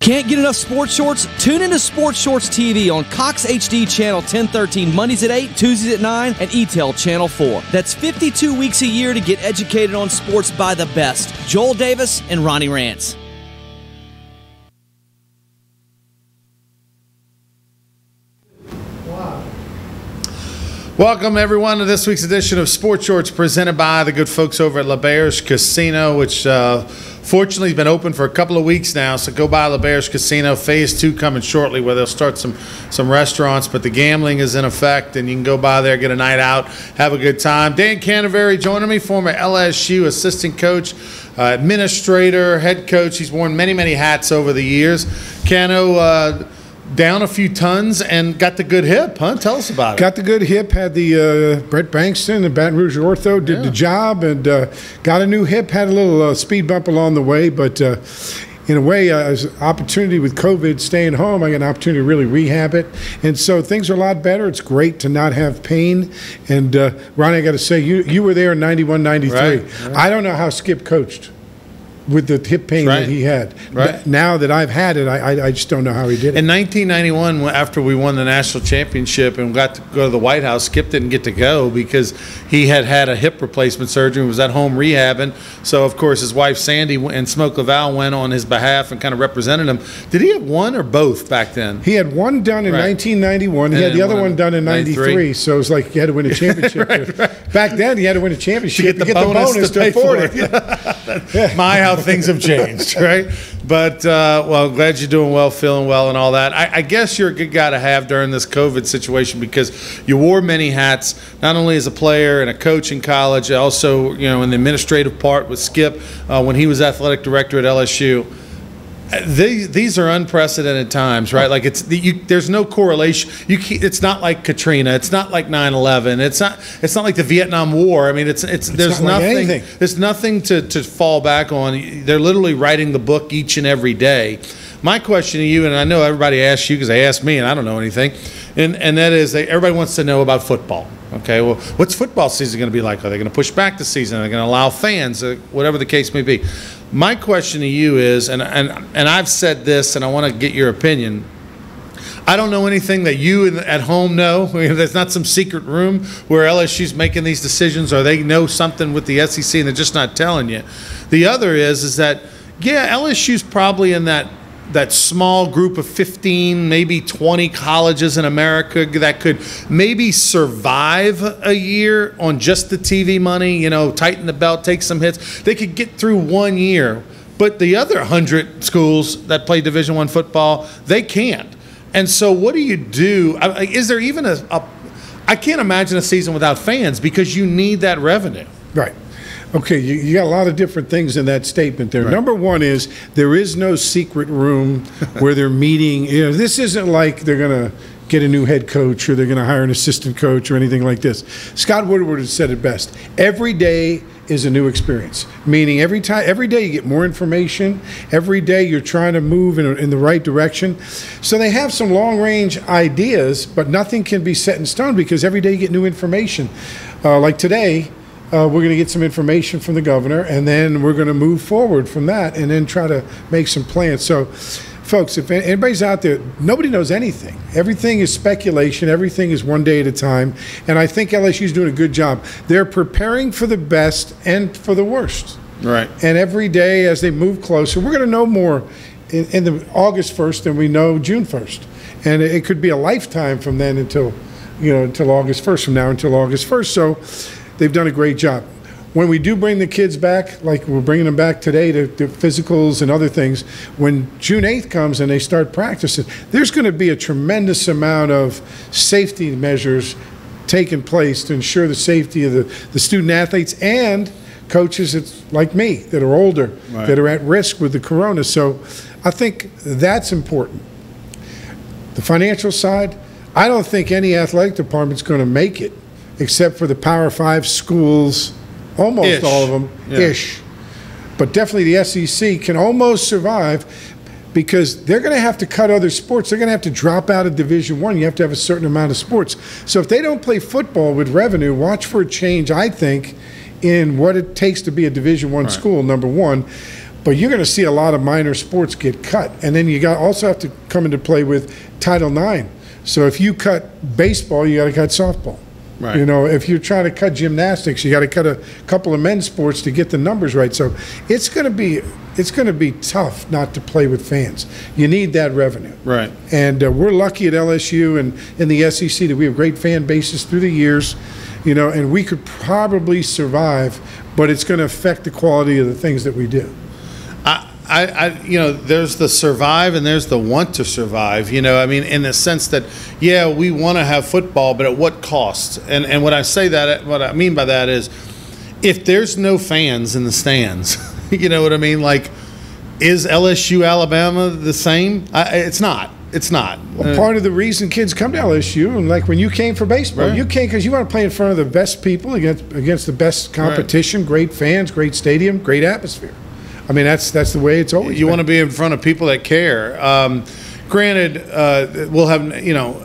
Can't get enough sports shorts? Tune into Sports Shorts TV on Cox HD Channel 1013 Mondays at 8, Tuesdays at 9, and ETEL Channel 4. That's 52 weeks a year to get educated on sports by the best. Joel Davis and Ronnie Rance. Welcome, everyone, to this week's edition of Sports Shorts presented by the good folks over at L'Auberge Casino, which fortunately has been open for a couple of weeks now. So go by L'Auberge Casino. Phase 2 coming shortly where they'll start some restaurants, but the gambling is in effect, and you can go by there, get a night out, have a good time. Dan Canaveri joining me, former LSU assistant coach, administrator, head coach. He's worn many, many hats over the years. Cano, down a few tons and got the good hip, huh? Tell us about it. Got the good hip, had the Brett Bankston, the Baton Rouge Ortho, did the job, and got a new hip, had a little speed bump along the way, but in a way, as an opportunity with COVID, staying home, I got an opportunity to really rehab it, and so things are a lot better. It's great to not have pain, and Ronnie, I got to say, you were there in 91, 93. Right. I don't know how Skip coached with the hip pain that he had. Right. Now that I've had it, I just don't know how he did it. In 1991, after we won the national championship and got to go to the White House, Skip didn't get to go because he had had a hip replacement surgery and was at home rehabbing. So, of course, his wife Sandy and Smoke Laval went on his behalf and kind of represented him. Did he have one or both back then? He had one done in 1991. He had the other one done in 93. So it was like he had to win a championship. Back then, he had to win a championship to get the bonus to afford it. My, how things have changed, right? But, well, I'm glad you're doing well, feeling well, and all that. I guess you're a good guy to have during this COVID situation because you wore many hats, not only as a player and a coach in college, also, you know, in the administrative part with Skip when he was athletic director at LSU. These are unprecedented times, right? Like there's no correlation. It's not like Katrina. It's not like 9/11. It's not like the Vietnam War. I mean, there's nothing. Like there's nothing to fall back on. They're literally writing the book each and every day. My question to you, and I know everybody asks you because they asked me, and I don't know anything, and that is everybody wants to know about football. Okay, well, what's football season going to be like? Are they going to push back the season? Are they going to allow fans? Whatever the case may be. My question to you is, and I've said this, and I want to get your opinion. I don't know anything that you at home know. There's not some secret room where LSU's making these decisions, or they know something with the SEC and they're just not telling you. The other is that, yeah, LSU's probably in that small group of 15, maybe 20 colleges in America that could maybe survive a year on just the TV money, you know, tighten the belt, take some hits. They could get through 1 year. But the other 100 schools that play Division I football, they can't. And so what do you do? Is there even I can't imagine a season without fans because you need that revenue. Right. Okay, you got a lot of different things in that statement there. Right. Number one is there is no secret room where they're meeting. You know, this isn't like they're going to get a new head coach or they're going to hire an assistant coach or anything like this. Scott Woodward has said it best. Every day is a new experience, meaning every day you get more information. Every day you're trying to move in the right direction. So they have some long-range ideas, but nothing can be set in stone because every day you get new information. Like today, we're going to get some information from the governor, and then we're going to move forward from that and then try to make some plans. So, folks, if anybody's out there, nobody knows anything. Everything is speculation. Everything is one day at a time. And I think LSU's doing a good job. They're preparing for the best and for the worst. Right. And every day as they move closer, we're going to know more in the August 1st than we know June 1st. And it could be a lifetime from then until August 1st, from now until August 1st. So they've done a great job. When we do bring the kids back, like we're bringing them back today to physicals and other things, when June 8th comes and they start practicing, there's going to be a tremendous amount of safety measures taking place to ensure the safety of the student athletes and coaches like me that are older, right, that are at risk with the corona. So I think that's important. The financial side, I don't think any athletic department's going to make it except for the Power 5 schools, almost all of them, ish. But definitely the SEC can almost survive because they're going to have to cut other sports. They're going to have to drop out of Division I. You have to have a certain amount of sports. So if they don't play football with revenue, watch for a change, I think, in what it takes to be a Division I school, number one. But you're going to see a lot of minor sports get cut. And then you also have to come into play with Title IX. So if you cut baseball, you got to cut softball. Right. You know, if you're trying to cut gymnastics, you got to cut a couple of men's sports to get the numbers right. So it's going to be tough not to play with fans. You need that revenue. Right. And we're lucky at LSU and in the SEC that we have great fan bases through the years, you know, and we could probably survive, but it's going to affect the quality of the things that we do. You know, there's the survive and there's the want to survive, you know, I mean, in the sense that, yeah, we want to have football, but at what cost? And when I say that, what I mean by that is, if there's no fans in the stands, you know what I mean? Like, is LSU Alabama the same? It's not. It's not. Well, part of the reason kids come to LSU, and like when you came for baseball, right. You came because you want to play in front of the best people against the best competition, right. Great fans, great stadium, great atmosphere. I mean, that's the way it's always You been. want to be in front of people that care. Granted, we'll have, you know,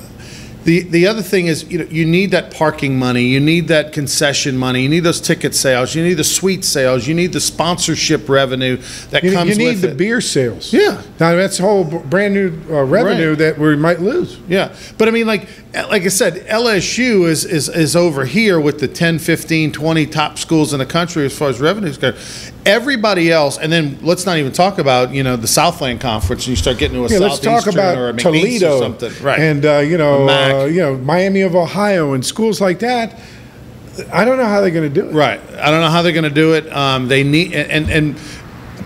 the other thing is, you know, you need that parking money, you need that concession money, you need those ticket sales, you need the suite sales, you need the sponsorship revenue that comes with it. You need the beer sales. Yeah. Now, that's whole brand new revenue that we might lose. Yeah. But I mean, like I said, LSU is over here with the 10, 15, 20 top schools in the country as far as revenues go. Everybody else, and then let's not even talk about, you know, the Southland Conference, and you start getting to a let's talk Southeastern about or a McNeese Toledo or something. Right. And, Miami of Ohio and schools like that. I don't know how they're going to do it. Right. I don't know how they're going to do it. They need, and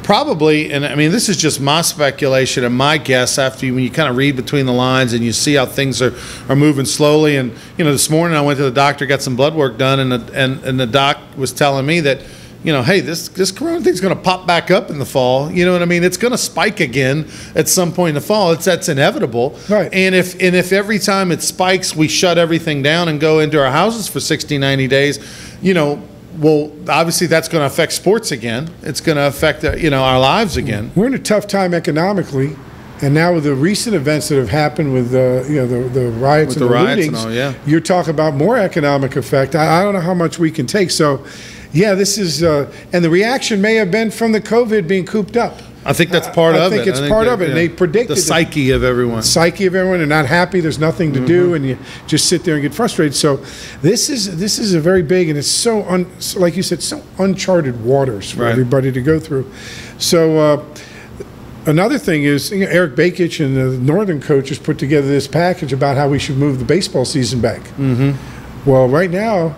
probably, and I mean, this is just my speculation and my guess after when you kind of read between the lines and you see how things are moving slowly. And, you know, this morning I went to the doctor, got some blood work done, and the doc was telling me that, you know, hey, this corona thing's going to pop back up in the fall. You know what I mean? It's going to spike again at some point in the fall. That's inevitable. Right. And if every time it spikes, we shut everything down and go into our houses for 60, 90 days, you know, well, obviously that's going to affect sports again. It's going to affect, you know, our lives again. We're in a tough time economically. And now with the recent events that have happened with the riots and the lootings, and all, yeah. You're talking about more economic effect. I don't know how much we can take. So, yeah, this is and the reaction may have been from the COVID being cooped up. I think that's part of it. I think it's part of it. And they predicted the psyche of everyone. The psyche of everyone. They're not happy. There's nothing to do, and you just sit there and get frustrated. So this is a very big, and it's so like you said, so uncharted waters for everybody to go through. So. Another thing is, you know, Eric Bakich and the Northern coaches put together this package about how we should move the baseball season back. Mm-hmm. Well, right now,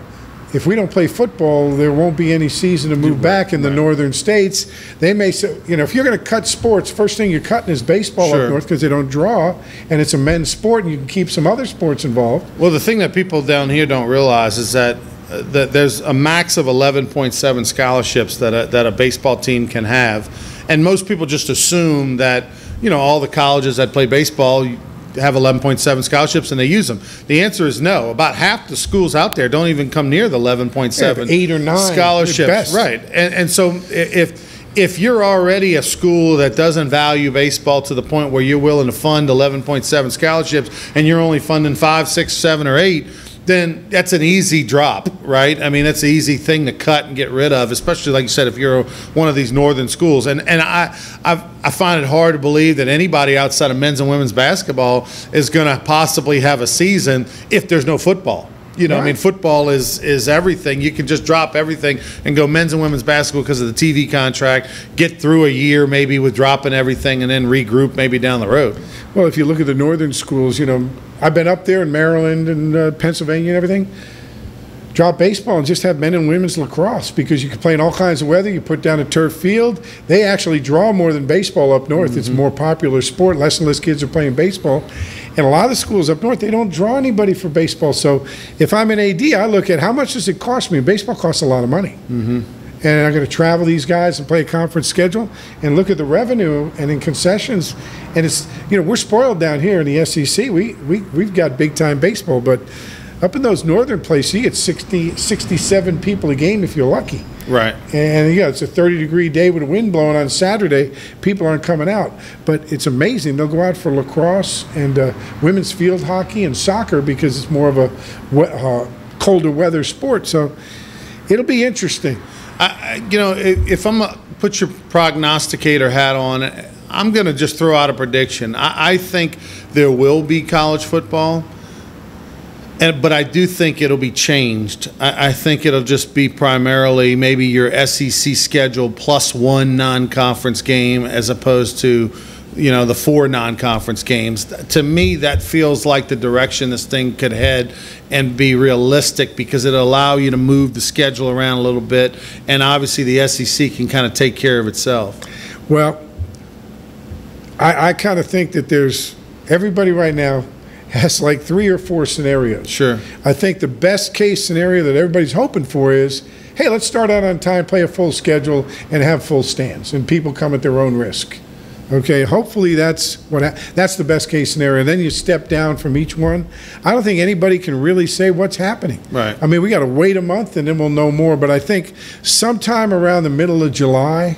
if we don't play football, there won't be any season to move back in the northern states. They may say, you know, if you're going to cut sports, first thing you're cutting is baseball up north because they don't draw, and it's a men's sport, and you can keep some other sports involved. Well, the thing that people down here don't realize is that there's a max of 11.7 scholarships that a baseball team can have. And most people just assume that, you know, all the colleges that play baseball have 11.7 scholarships and they use them. The answer is no. About half the schools out there don't even come near the 11.7 8 or 9 scholarships. Right. And so if you're already a school that doesn't value baseball to the point where you're willing to fund 11.7 scholarships and you're only funding 5, 6, 7, or 8, then that's an easy drop, right? I mean, that's an easy thing to cut and get rid of, especially, like you said, if you're one of these northern schools. And I find it hard to believe that anybody outside of men's and women's basketball is going to possibly have a season if there's no football. You know, I mean, football is everything. You can just drop everything and go men's and women's basketball because of the TV contract, get through a year maybe with dropping everything and then regroup maybe down the road. Well, if you look at the northern schools, you know, I've been up there in Maryland and Pennsylvania and everything. Drop baseball and just have men and women's lacrosse because you can play in all kinds of weather. You put down a turf field. They actually draw more than baseball up north. Mm-hmm. It's a more popular sport. Less and less kids are playing baseball. And a lot of the schools up north, they don't draw anybody for baseball. So if I'm an AD, I look at how much does it cost me? Baseball costs a lot of money. Mm-hmm. And I'm going to travel these guys and play a conference schedule and look at the revenue and in concessions. And it's, you know, we're spoiled down here in the SEC. We've got big-time baseball, but up in those northern places, you get 60, 67 people a game if you're lucky. Right. And, yeah, it's a 30-degree day with a wind blowing on Saturday. People aren't coming out. But it's amazing. They'll go out for lacrosse and women's field hockey and soccer because it's more of a colder weather sport. So it'll be interesting. You know, if I'm put your prognosticator hat on, I'm going to just throw out a prediction. I think there will be college football, but I do think it'll be changed. I think it'll just be primarily maybe your SEC schedule plus one non-conference game as opposed to, the 4 non-conference games. To me, that feels like the direction this thing could head and be realistic, because it'll allow you to move the schedule around a little bit, and obviously the SEC can kind of take care of itself. Well, I kind of think that everybody right now has like 3 or 4 scenarios. Sure. I think the best case scenario that everybody's hoping for is, hey, let's start out on time, play a full schedule, and have full stands, and people come at their own risk. Okay, hopefully that's the best case scenario. And then you step down from each one. I don't think anybody can really say what's happening. Right. I mean, we got to wait a month and then we'll know more. But I think sometime around the middle of July,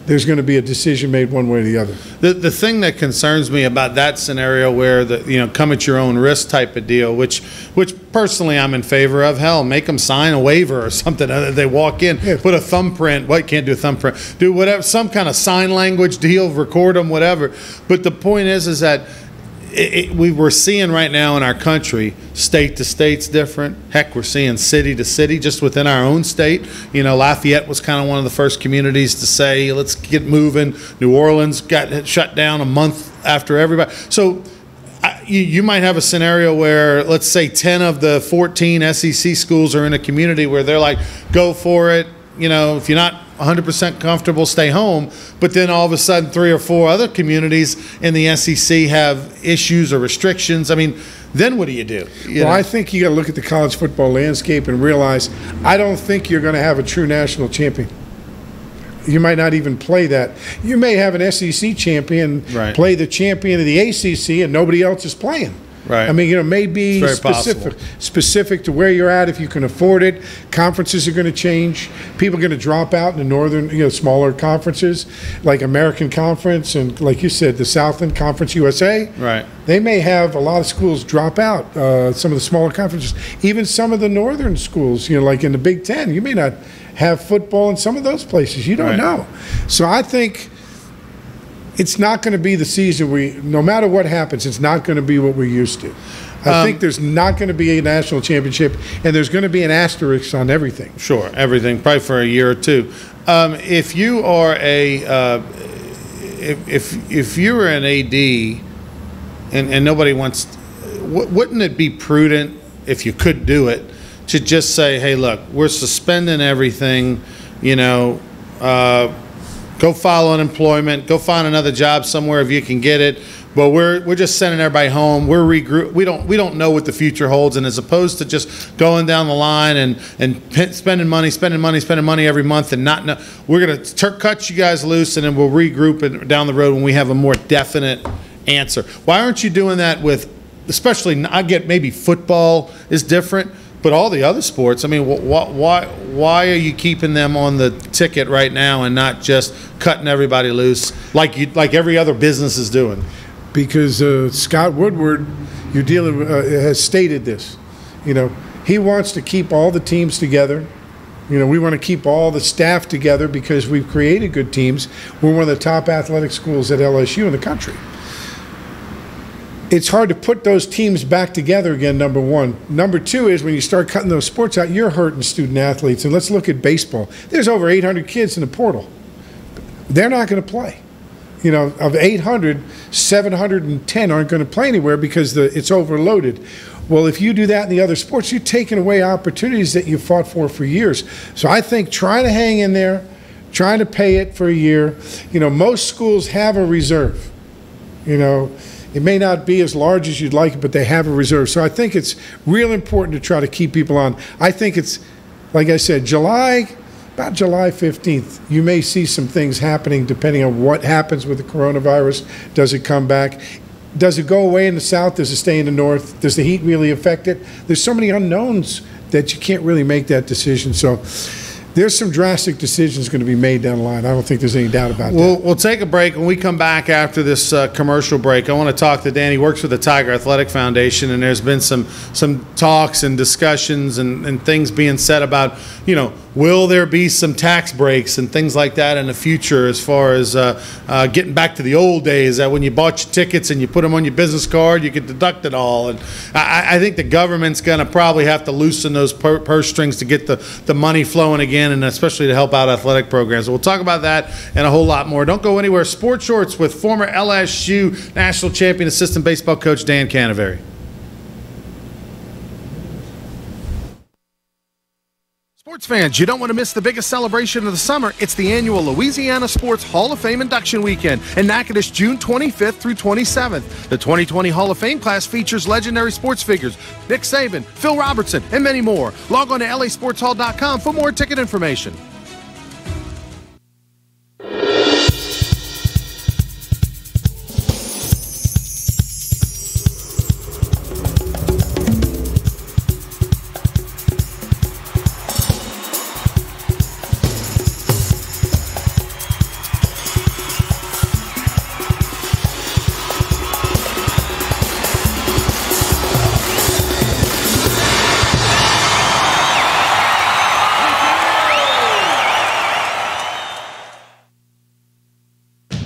there's going to be a decision made one way or the other. The thing that concerns me about that scenario, where come at your own risk type of deal, which personally I'm in favor of. Hell, make them sign a waiver or something. They walk in, put a thumbprint. Well, you can't do a thumbprint. Do whatever, some kind of sign language deal, record them, whatever. But the point is that we're seeing right now in our country, state to state's different. Heck, we're seeing city to city just within our own state. Lafayette was kind of one of the first communities to say, let's get moving. New Orleans got shut down a month after everybody. So you might have a scenario where, let's say 10 of the 14 SEC schools are in a community where they're like, go for it. If you're not 100% comfortable, stay home. But then all of a sudden 3 or 4 other communities in the SEC have issues or restrictions. I mean, then what do you do? I think you got to look at the college football landscape and realize I don't think you're going to have a true national champion. You might not even play that. You may have an SEC champion play the champion of the ACC and nobody else is playing. Right. I mean, maybe specific to where you're at if you can afford it. Conferences are going to change. People are going to drop out in the northern, smaller conferences like American Conference and, like you said, the Southland Conference USA. Right. They may have a lot of schools drop out. Some of the smaller conferences, even some of the northern schools, like in the Big Ten, you may not have football in some of those places. You don't know. So I think it's not going to be the season no matter what happens, it's not going to be what we're used to. I think there's not going to be a national championship, and there's going to be an asterisk on everything. Sure, everything, probably for a year or two. If you are if you were an AD and nobody wants, wouldn't it be prudent, if you could do it, to just say, hey, look, we're suspending everything, go file unemployment, go find another job somewhere if you can get it. But we're just sending everybody home. We're regroup. We don't know what the future holds. And as opposed to just going down the line and spending money every month and not know, we're going to cut you guys loose and then we'll regroup down the road when we have a more definite answer. Why aren't you doing that with, especially, I get maybe football is different, but all the other sports, I mean, why are you keeping them on the ticket right now and not just cutting everybody loose like every other business is doing? Because Scott Woodward, has stated this. He wants to keep all the teams together. We want to keep all the staff together because we've created good teams. We're one of the top athletic schools at LSU in the country. It's hard to put those teams back together again, number one. Number two is when you start cutting those sports out, you're hurting student athletes. And let's look at baseball. There's over 800 kids in the portal. They're not going to play. Of 800, 710 aren't going to play anywhere because it's overloaded. Well, if you do that in the other sports, you're taking away opportunities that you fought for years. So I think trying to hang in there, trying to pay it for a year. Most schools have a reserve. It may not be as large as you'd like, but they have a reserve. So I think it's real important to try to keep people on. I think it's, like I said, about July 15th, you may see some things happening depending on what happens with the coronavirus. Does it come back? Does it go away in the south? Does it stay in the north? Does the heat really affect it? There's so many unknowns that you can't really make that decision. So there's some drastic decisions going to be made down the line. I don't think there's any doubt about that. We'll take a break. When we come back after this commercial break, I want to talk to Dan. He works with the Tiger Athletic Foundation, and there's been some talks and discussions and things being said about, will there be some tax breaks and things like that in the future as far as getting back to the old days that when you bought your tickets and you put them on your business card, you could deduct it all. And I think the government's going to probably have to loosen those purse strings to get the money flowing again, and especially to help out athletic programs. So we'll talk about that and a whole lot more. Don't go anywhere. Sports Shorts with former LSU national champion assistant baseball coach Dan Canaveri. Sports fans, you don't want to miss the biggest celebration of the summer. It's the annual Louisiana Sports Hall of Fame Induction Weekend in Natchitoches, June 25th through 27th. The 2020 Hall of Fame class features legendary sports figures Nick Saban, Phil Robertson, and many more. Log on to lasportshall.com for more ticket information.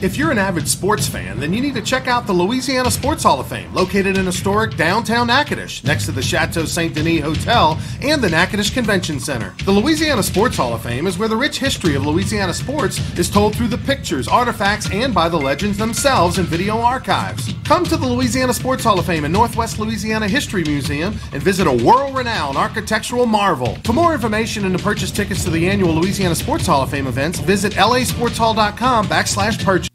If you're an avid sports fan, then you need to check out the Louisiana Sports Hall of Fame, located in historic downtown Natchitoches, next to the Chateau St. Denis Hotel and the Natchitoches Convention Center. The Louisiana Sports Hall of Fame is where the rich history of Louisiana sports is told through the pictures, artifacts, and by the legends themselves in video archives. Come to the Louisiana Sports Hall of Fame and Northwest Louisiana History Museum and visit a world-renowned architectural marvel. For more information and to purchase tickets to the annual Louisiana Sports Hall of Fame events, visit lasportshall.com/purchase.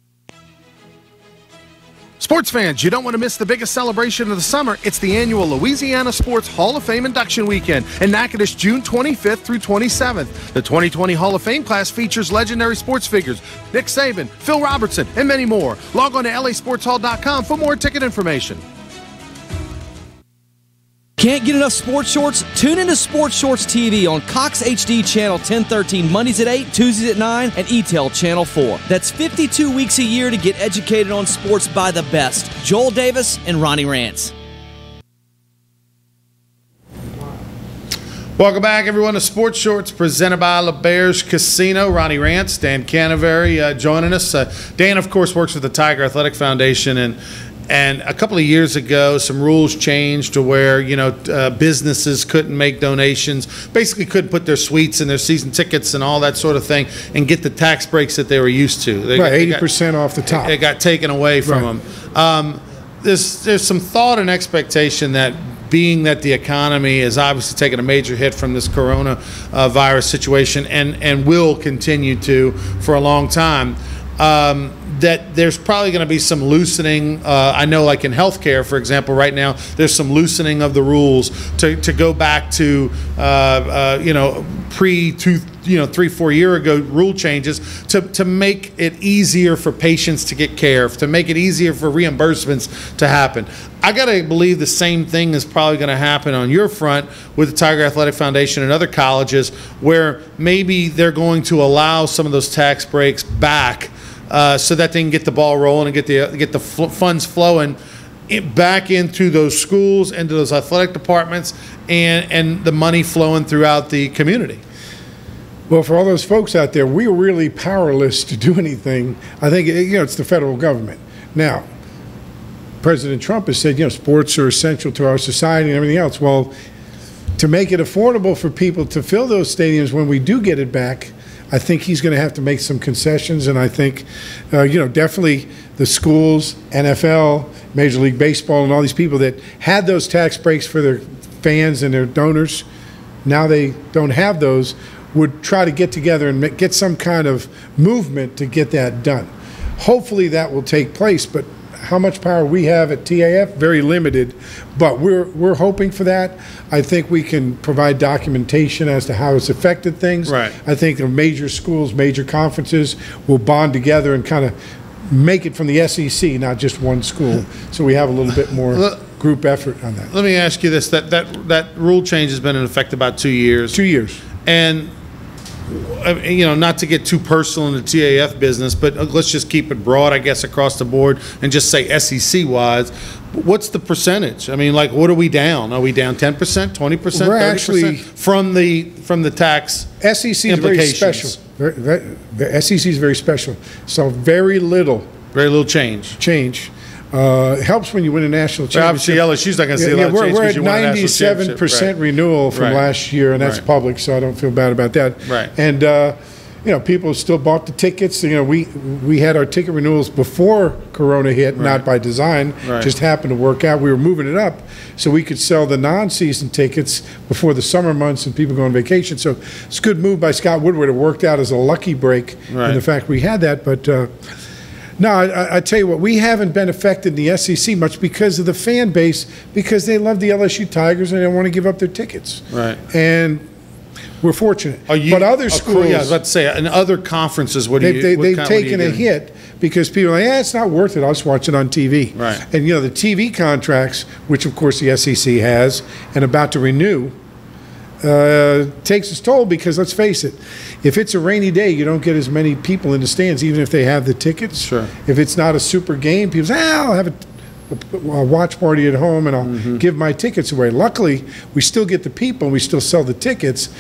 Sports fans, you don't want to miss the biggest celebration of the summer. It's the annual Louisiana Sports Hall of Fame Induction Weekend in Natchitoches, June 25th through 27th. The 2020 Hall of Fame class features legendary sports figures Nick Saban, Phil Robertson, and many more. Log on to lasportshall.com for more ticket information. Can't get enough sports shorts? Tune into Sports Shorts TV on Cox HD Channel 1013 Mondays at 8, Tuesdays at 9, and ETEL Channel 4. That's 52 weeks a year to get educated on sports by the best. Joel Davis and Ronnie Rance. Welcome back, everyone, to Sports Shorts presented by LeBears Casino. Ronnie Rance, Dan Canaveri joining us. Dan, of course, works with the Tiger Athletic Foundation, and a couple of years ago, some rules changed to where, businesses couldn't make donations, basically couldn't put their suites and their season tickets and all that sort of thing and get the tax breaks that they were used to. Right, 80% off the top. It got taken away from them. There's some thought and expectation that being that the economy is obviously taking a major hit from this coronavirus situation and will continue to for a long time, that there's probably going to be some loosening. I know, like in healthcare, for example, right now there's some loosening of the rules to go back to pre 3-4 year ago rule changes to make it easier for patients to get care, to make it easier for reimbursements to happen. I got to believe the same thing is probably going to happen on your front with the Tiger Athletic Foundation and other colleges, where maybe they're going to allow some of those tax breaks back so that they can get the ball rolling and get the funds flowing back into those schools, into those athletic departments, and the money flowing throughout the community. Well, for all those folks out there, we're really powerless to do anything. I think it's the federal government. Now, President Trump has said sports are essential to our society and everything else. Well, to make it affordable for people to fill those stadiums when we do get it back, I think he's going to have to make some concessions, and I think, definitely the schools, NFL, Major League Baseball, and all these people that had those tax breaks for their fans and their donors, now they don't have those, would try to get together and get some kind of movement to get that done. Hopefully that will take place, but how much power we have at TAF, very limited, but we're hoping for that. I think we can provide documentation as to how it's affected things. Right. I think the major schools, major conferences will bond together and kind of make it from the SEC, not just one school, so we have a little bit more group effort on that. Let me ask you this: that rule change has been in effect about 2 years. 2 years. And not to get too personal in the TAF business, but let's just keep it broad, I guess, across the board and just say SEC-wise. What's the percentage? I mean, like, what are we down? Are we down 10%, 20%, 30% from the tax SEC is very implications? special. The SEC is very special. So very little change. It helps when you win a national championship. Obviously, LSU's not going to see a lot of change we're because at you won a national championship. 97% renewal from last year, and that's public, so I don't feel bad about that. Right. And people still bought the tickets. We had our ticket renewals before Corona hit, not by design. Just happened to work out. We were moving it up so we could sell the non-season tickets before the summer months and people go on vacation. So it's a good move by Scott Woodward. It worked out as a lucky break in the fact we had that, but. No, I tell you what, we haven't been affected in the SEC much because of the fan base, because they love the LSU Tigers and they don't want to give up their tickets. Right. And we're fortunate. But other schools, I was about to say, in other conferences, they've taken a hit because people are like, it's not worth it. I'll just watch it on TV. Right. And the TV contracts, which of course the SEC has and about to renew, takes its toll because, let's face it, if it's a rainy day, you don't get as many people in the stands, even if they have the tickets. Sure. If it's not a super game, people say, I'll have a watch party at home and I'll give my tickets away. Luckily, we still get the people and we still sell the tickets,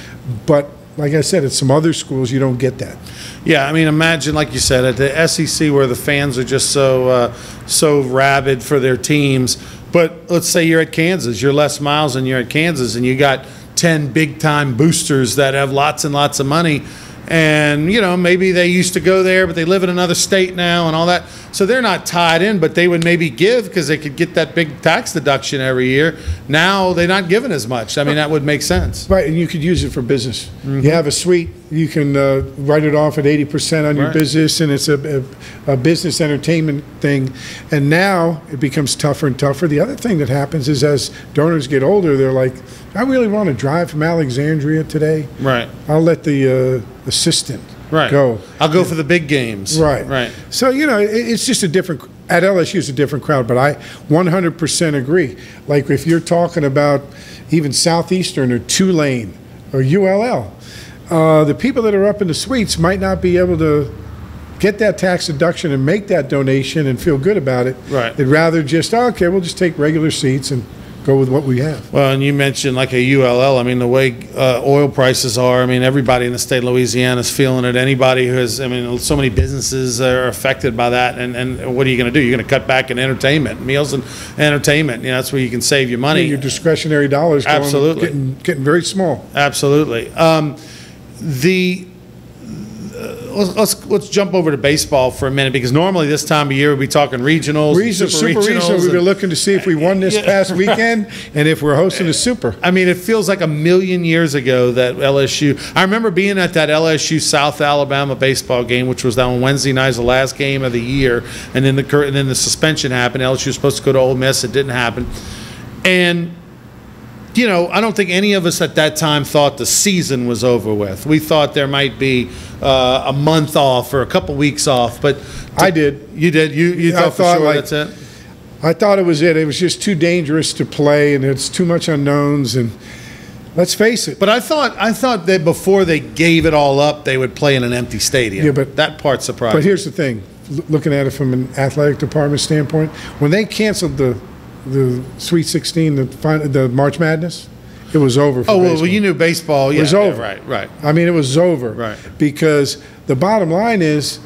but like I said, at some other schools, you don't get that. Yeah, I mean, imagine, like you said, at the SEC where the fans are just so rabid for their teams. But let's say you're at Kansas, you're Les Miles and you're at Kansas, and you got 10 big-time boosters that have lots and lots of money. And, maybe they used to go there, but they live in another state now and all that. So they're not tied in, but they would maybe give because they could get that big tax deduction every year. Now they're not giving as much. I mean, that would make sense. Right, and you could use it for business. You have a suite, you can write it off at 80% on your business, and it's a business entertainment thing. And now it becomes tougher and tougher. The other thing that happens is as donors get older, they're like, I really want to drive from Alexandria today. Right. I'll let the assistant go. I'll go for the big games. Right. So, it's just at LSU it's a different crowd, but I 100% agree. Like if you're talking about even Southeastern or Tulane or ULL, the people that are up in the suites might not be able to get that tax deduction and make that donation and feel good about it. Right. They'd rather just, we'll just take regular seats and go with what we have. Well, and you mentioned like a ULL. I mean, the way oil prices are, I mean, everybody in the state of Louisiana is feeling it. Anybody who has, so many businesses are affected by that. And what are you going to do? You're going to cut back in entertainment, meals and entertainment. That's where you can save your money. Your discretionary dollars getting very small. Absolutely. Let's jump over to baseball for a minute, because normally this time of year we'll be talking regionals, super regionals. We've been looking to see if we won this past weekend and if we're hosting a super. I mean, it feels like a million years ago that LSU. I remember being at that LSU South Alabama baseball game, which was on Wednesday night, the last game of the year, and then the suspension happened. LSU was supposed to go to Ole Miss. It didn't happen, and I don't think any of us at that time thought the season was over with. We thought there might be a month off or a couple weeks off, but I did. You did. You thought for sure that's it. I thought it was it. It was just too dangerous to play, and it's too much unknowns. And let's face it. But I thought that before they gave it all up, they would play in an empty stadium. Yeah, but that part surprised me. But here's the thing: looking at it from an athletic department standpoint, when they canceled the Sweet 16, the March Madness, it was over for baseball. Well, you knew baseball. It was over. Right. I mean, it was over. Right. Because the bottom line is,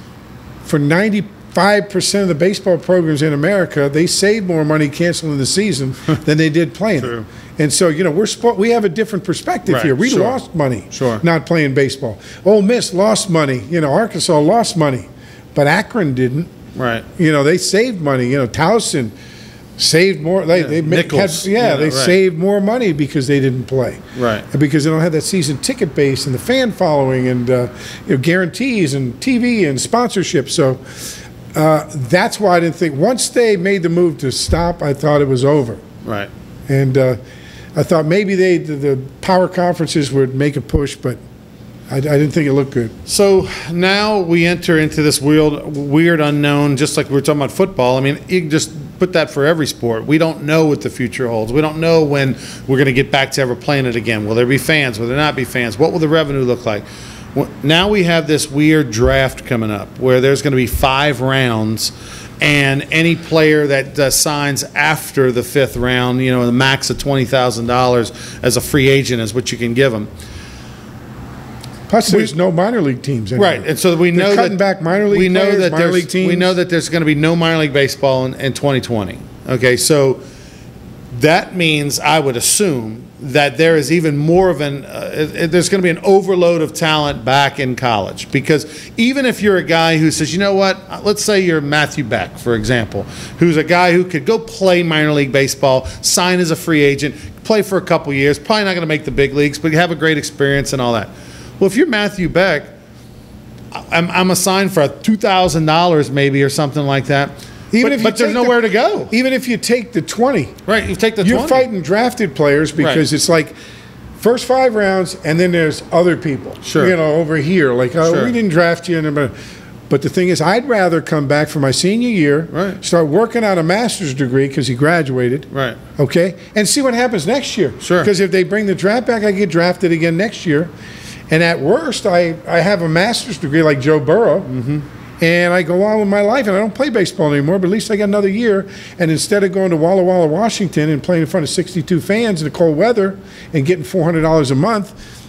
for 95% of the baseball programs in America, they saved more money canceling the season than they did playing. True. And so, we have a different perspective here. We lost money not playing baseball. Ole Miss lost money. Arkansas lost money. But Akron didn't. Right. They saved money. Towson saved more. They saved more money because they didn't play. Right. And because they don't have that season ticket base and the fan following and guarantees and TV and sponsorship. So that's why I didn't think. Once they made the move to stop, I thought it was over. Right. And I thought maybe the power conferences would make a push, but I didn't think it looked good. So now we enter into this weird unknown, just like we were talking about football. I mean, you can just put that for every sport. We don't know what the future holds. We don't know when we're going to get back to ever playing it again. Will there be fans? Will there not be fans? What will the revenue look like? Now we have this weird draft coming up where there's going to be 5 rounds, and any player that signs after the 5th round, the max of $20,000 as a free agent is what you can give them. Plus, there's no minor league teams anymore. Right, and so we know They're cutting back minor league players, minor league teams. We know that there's going to be no minor league baseball in 2020. Okay, so that means, I would assume, that there is even more of there's going to be an overload of talent back in college. Because even if you're a guy who says, you know what, let's say you're Matthew Beck, for example, who's a guy who could go play minor league baseball, sign as a free agent, play for a couple years, probably not going to make the big leagues, but have a great experience and all that. Well, if you're Matthew Beck, I'm assigned for $2,000 maybe or something like that. But there's nowhere to go. Even if you take the 20. Right, you take the 20. You're fighting drafted players because it's like first 5 rounds and then there's other people. Sure. Over here. Like, we didn't draft you. But the thing is, I'd rather come back for my senior year, start working on a master's degree because he graduated. Right. Okay? And see what happens next year. Sure. Because if they bring the draft back, I get drafted again next year. And at worst, I have a master's degree like Joe Burrow, and I go on with my life, and I don't play baseball anymore, but at least I got another year. And instead of going to Walla Walla, Washington, and playing in front of 62 fans in the cold weather and getting $400 a month,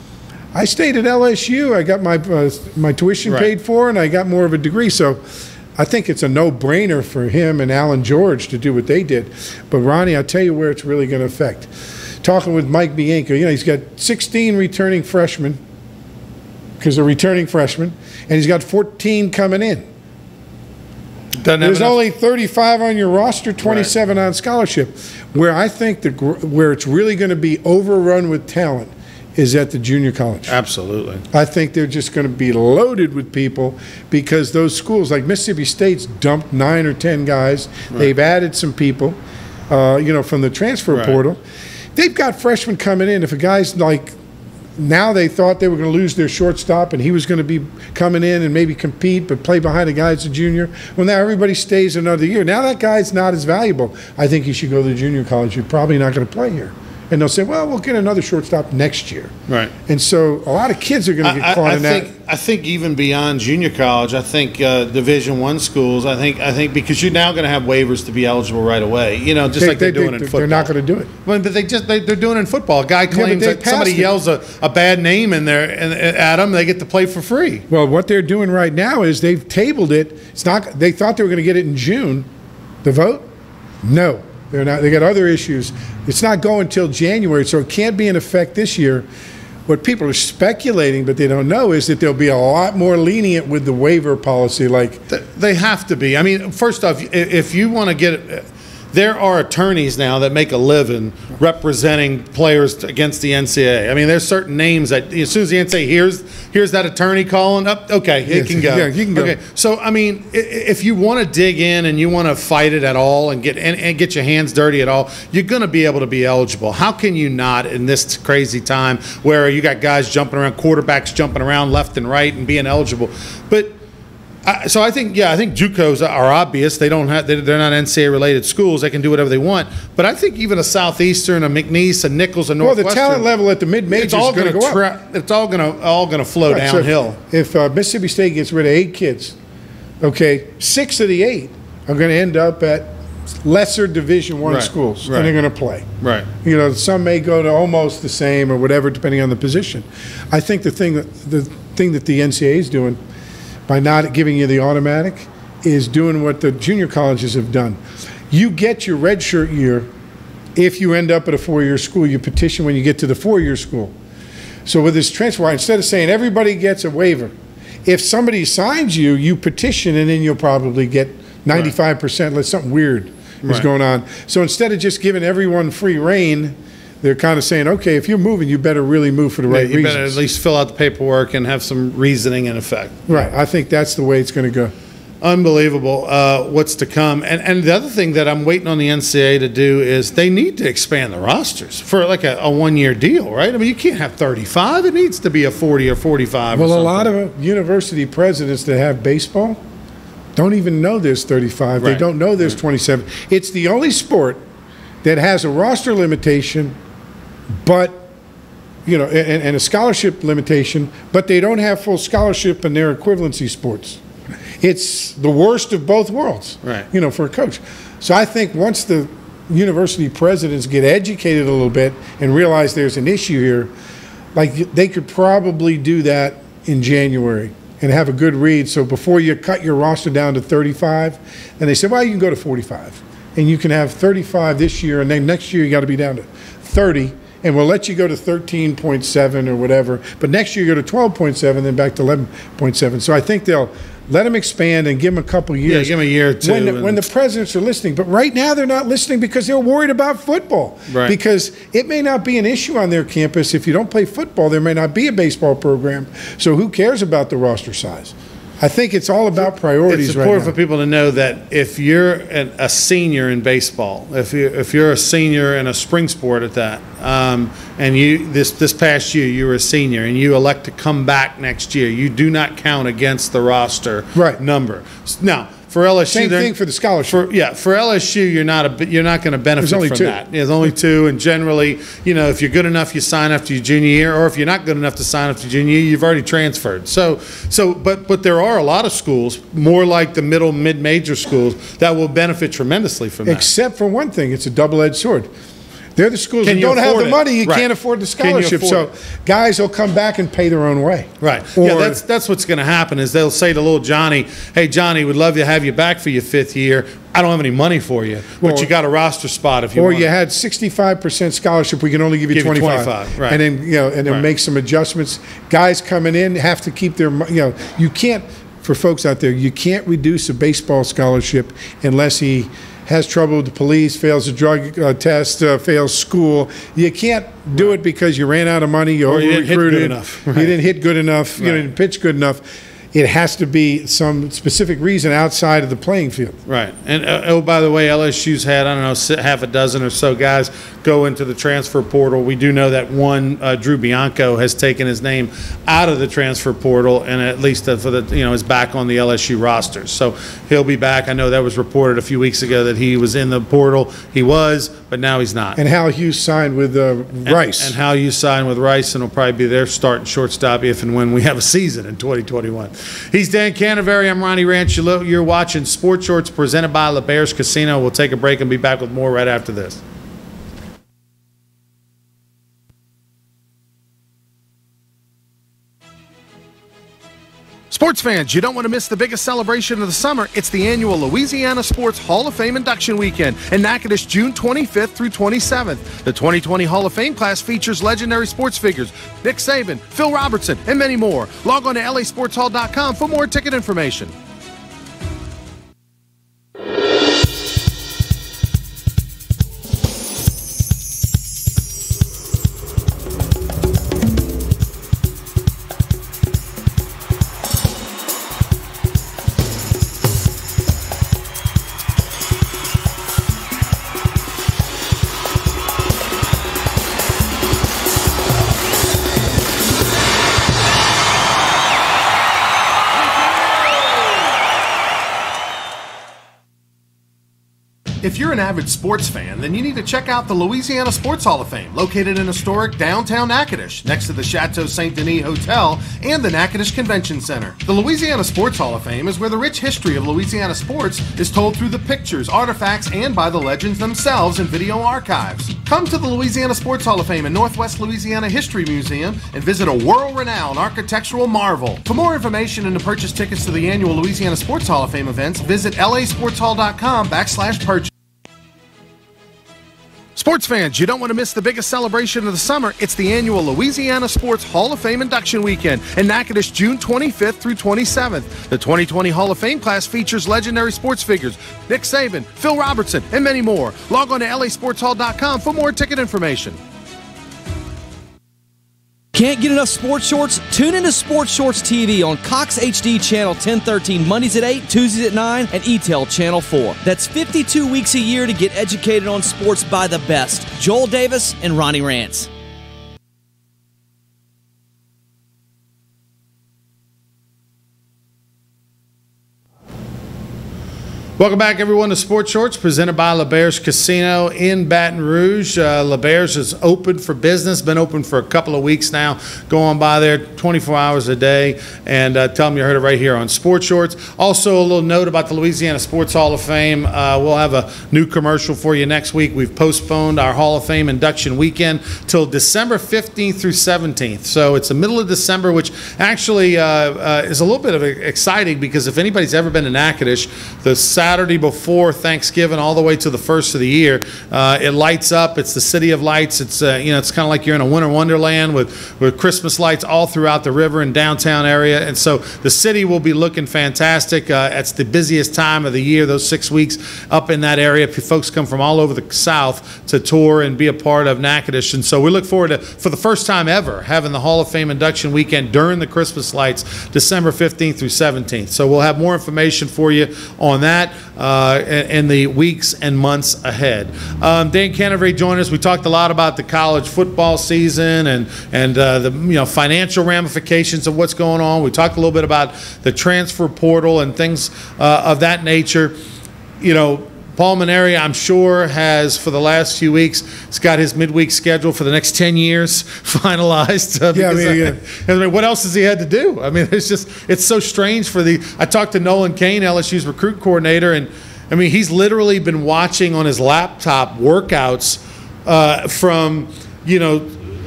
I stayed at LSU. I got my tuition paid for, and I got more of a degree. So I think it's a no-brainer for him and Alan George to do what they did. But, Ronnie, I'll tell you where it's really going to affect. Talking with Mike Bianco, he's got 16 returning freshmen, because they're returning freshmen, and he's got 14 coming in. There's only 35 on your roster, 27 on scholarship. Where I think where it's really going to be overrun with talent is at the junior college. Absolutely. I think they're just going to be loaded with people because those schools, like Mississippi State's dumped 9 or 10 guys. They've added some people, from the transfer portal. They've got freshmen coming in. If a guy's like, now they thought they were going to lose their shortstop and he was going to be coming in and maybe compete but play behind a guy that's a junior. Well, now everybody stays another year. Now that guy's not as valuable. I think he should go to the junior college. You're probably not going to play here. And they'll say, well, we'll get another shortstop next year. Right. And so a lot of kids are going to get caught in that. I think even beyond junior college, I think Division I schools, I think because you're now going to have waivers to be eligible right away, just like they're doing in football. They're not going to do it. But they're doing it in football. A guy claims that somebody yells a bad name in there at them, they get to play for free. Well, what they're doing right now is they've tabled it. It's not. They thought they were going to get it in June. The vote? No. They're not. They got other issues. It's not going until January, so it can't be in effect this year. What people are speculating, but they don't know, is that they'll be a lot more lenient with the waiver policy. Like they have to be. I mean, first off, if you want to get it, there are attorneys now that make a living representing players against the NCAA. I mean, there's certain names that as soon as the NCAA here's that attorney calling up, okay, it can go. Yeah, you can go. Okay, so I mean, if you want to dig in and you want to fight it at all and get your hands dirty at all, you're going to be able to be eligible. How can you not in this crazy time where you got guys jumping around, quarterbacks jumping around left and right and being eligible? But so I think JUCOs are obvious. They're not NCAA related schools. They can do whatever they want. But I think even a Southeastern, a McNeese, a Nichols, a Northwestern. Well, the talent level at the mid majors is going to go up. It's all going to flow downhill. So if Mississippi State gets rid of 8 kids, okay, 6 of the 8 are going to end up at lesser Division I schools, and they're going to play. Right. Some may go to almost the same or whatever, depending on the position. I think the thing that the NCAA is doing, by not giving you the automatic, is doing what the junior colleges have done. You get your redshirt year if you end up at a 4-year school. You petition when you get to the 4-year school. So with this transfer, instead of saying everybody gets a waiver, if somebody signs you, you petition, and then you'll probably get 95%, unless something weird is going on. So instead of just giving everyone free reign, they're kind of saying, okay, if you're moving, you better really move for the right reasons. You better at least fill out the paperwork and have some reasoning in effect. Right. I think that's the way it's going to go. Unbelievable what's to come. And the other thing that I'm waiting on the NCAA to do is they need to expand the rosters for like a 1-year deal, right? I mean, you can't have 35. It needs to be a 40 or 45 Well, or something. A lot of university presidents that have baseball don't even know there's 35. They don't know there's 27. It's the only sport that has a roster limitation, but and a scholarship limitation, but they don't have full scholarship in their equivalency sports. It's the worst of both worlds, right? For a coach. So I think once the university presidents get educated a little bit and realize there's an issue here, like they could probably do that in January and have a good read. So before you cut your roster down to 35, and they said, well, you can go to 45, and you can have 35 this year, and then next year you got to be down to 30. And we'll let you go to 13.7 or whatever, but next year you go to 12.7, then back to 11.7. So I think they'll let them expand and give them a couple years. Yeah, give them a year or two. When the presidents are listening. But right now they're not listening because they're worried about football. Right. Because it may not be an issue on their campus. If you don't play football, there may not be a baseball program. So who cares about the roster size? I think it's all about priorities right now. It's important for people to know that if you're a senior in baseball, if you're a senior in a spring sport at that, and this past year you were a senior and you elect to come back next year, you do not count against the roster number. Now, for LSU, same thing for the scholarship. For LSU, you're not going to benefit from two. that. There's only two, and generally, if you're good enough, you sign after your junior year, or if you're not good enough to sign after your junior year, you've already transferred. But there are a lot of schools, more like the mid-major schools, that will benefit tremendously from that. Except for one thing, it's a double-edged sword. They're the schools that don't have the money. You can't afford the scholarship. So guys will come back and pay their own way. Right. That's what's going to happen is they'll say to little Johnny, hey, Johnny, we'd love to have you back for your 5th year. I don't have any money for you, but you got a roster spot if you want. Or you had 65% scholarship. We can only give you 25. Right. And then make some adjustments. Guys coming in have to keep their you can't, for folks out there, you can't reduce a baseball scholarship unless he has trouble with the police, fails a drug test, fails school. You can't do it because you ran out of money, you over-recruited, you didn't hit good enough, you didn't pitch good enough. It has to be some specific reason outside of the playing field. Right. And, by the way, LSU's had, half a dozen or so guys go into the transfer portal. We do know that one, Drew Bianco, has taken his name out of the transfer portal and at least is back on the LSU roster. So he'll be back. I know that was reported a few weeks ago that he was in the portal. He was, but now he's not. And Hal Hughes signed with Rice. And Hal Hughes signed with Rice, and will probably be their starting shortstop if and when we have a season in 2021. He's Dan Canterbury. I'm Ronnie Ranch. You're watching Sports Shorts presented by LeBears Casino. We'll take a break and be back with more right after this. Sports fans, you don't want to miss the biggest celebration of the summer. It's the annual Louisiana Sports Hall of Fame Induction Weekend in Natchitoches, June 25th through 27th. The 2020 Hall of Fame class features legendary sports figures Nick Saban, Phil Robertson, and many more. Log on to lasportshall.com for more ticket information. If you're an avid sports fan, then you need to check out the Louisiana Sports Hall of Fame, located in historic downtown Natchitoches, next to the Chateau St. Denis Hotel and the Natchitoches Convention Center. The Louisiana Sports Hall of Fame is where the rich history of Louisiana sports is told through the pictures, artifacts, and by the legends themselves in video archives. Come to the Louisiana Sports Hall of Fame and Northwest Louisiana History Museum and visit a world-renowned architectural marvel. For more information and to purchase tickets to the annual Louisiana Sports Hall of Fame events, visit lasportshall.com/purchase. Sports fans, you don't want to miss the biggest celebration of the summer. It's the annual Louisiana Sports Hall of Fame Induction Weekend in Natchitoches, June 25th through 27th. The 2020 Hall of Fame class features legendary sports figures Nick Saban, Phil Robertson, and many more. Log on to lasportshall.com for more ticket information. Can't get enough sports shorts? Tune into Sports Shorts TV on Cox HD Channel 1013 Mondays at 8, Tuesdays at 9, and ETEL Channel 4. That's 52 weeks a year to get educated on sports by the best. Joel Davis and Ronnie Rance. Welcome back, everyone, to Sports Shorts, presented by LeBears Casino in Baton Rouge. LeBears is open for business, been open for a couple of weeks now. Go on by there 24 hours a day and tell them you heard it right here on Sports Shorts. Also, a little note about the Louisiana Sports Hall of Fame. We'll have a new commercial for you next week. We've postponed our Hall of Fame induction weekend till December 15th through 17th. So it's the middle of December, which actually is a little bit of exciting because if anybody's ever been to Natchitoches, the Saturday before Thanksgiving all the way to the first of the year, it lights up. It's the city of lights. It's it's kind of like you're in a winter wonderland with Christmas lights all throughout the river and downtown area. And so the city will be looking fantastic. It's the busiest time of the year, those 6 weeks up in that area. Folks come from all over the South to tour and be a part of Natchitoches. And so we look forward to, for the first time ever, having the Hall of Fame induction weekend during the Christmas lights, December 15th through 17th. So we'll have more information for you on that in the weeks and months ahead. Dan Canterbury joined us. We talked a lot about the college football season and the financial ramifications of what's going on. We talked a little bit about the transfer portal and things of that nature. Paul Mainieri, I'm sure, has for the last few weeks, he's got his midweek schedule for the next 10 years finalized. What else has he had to do? I mean, it's so strange I talked to Nolan Kane, LSU's recruit coordinator, and I mean, he's literally been watching on his laptop workouts from,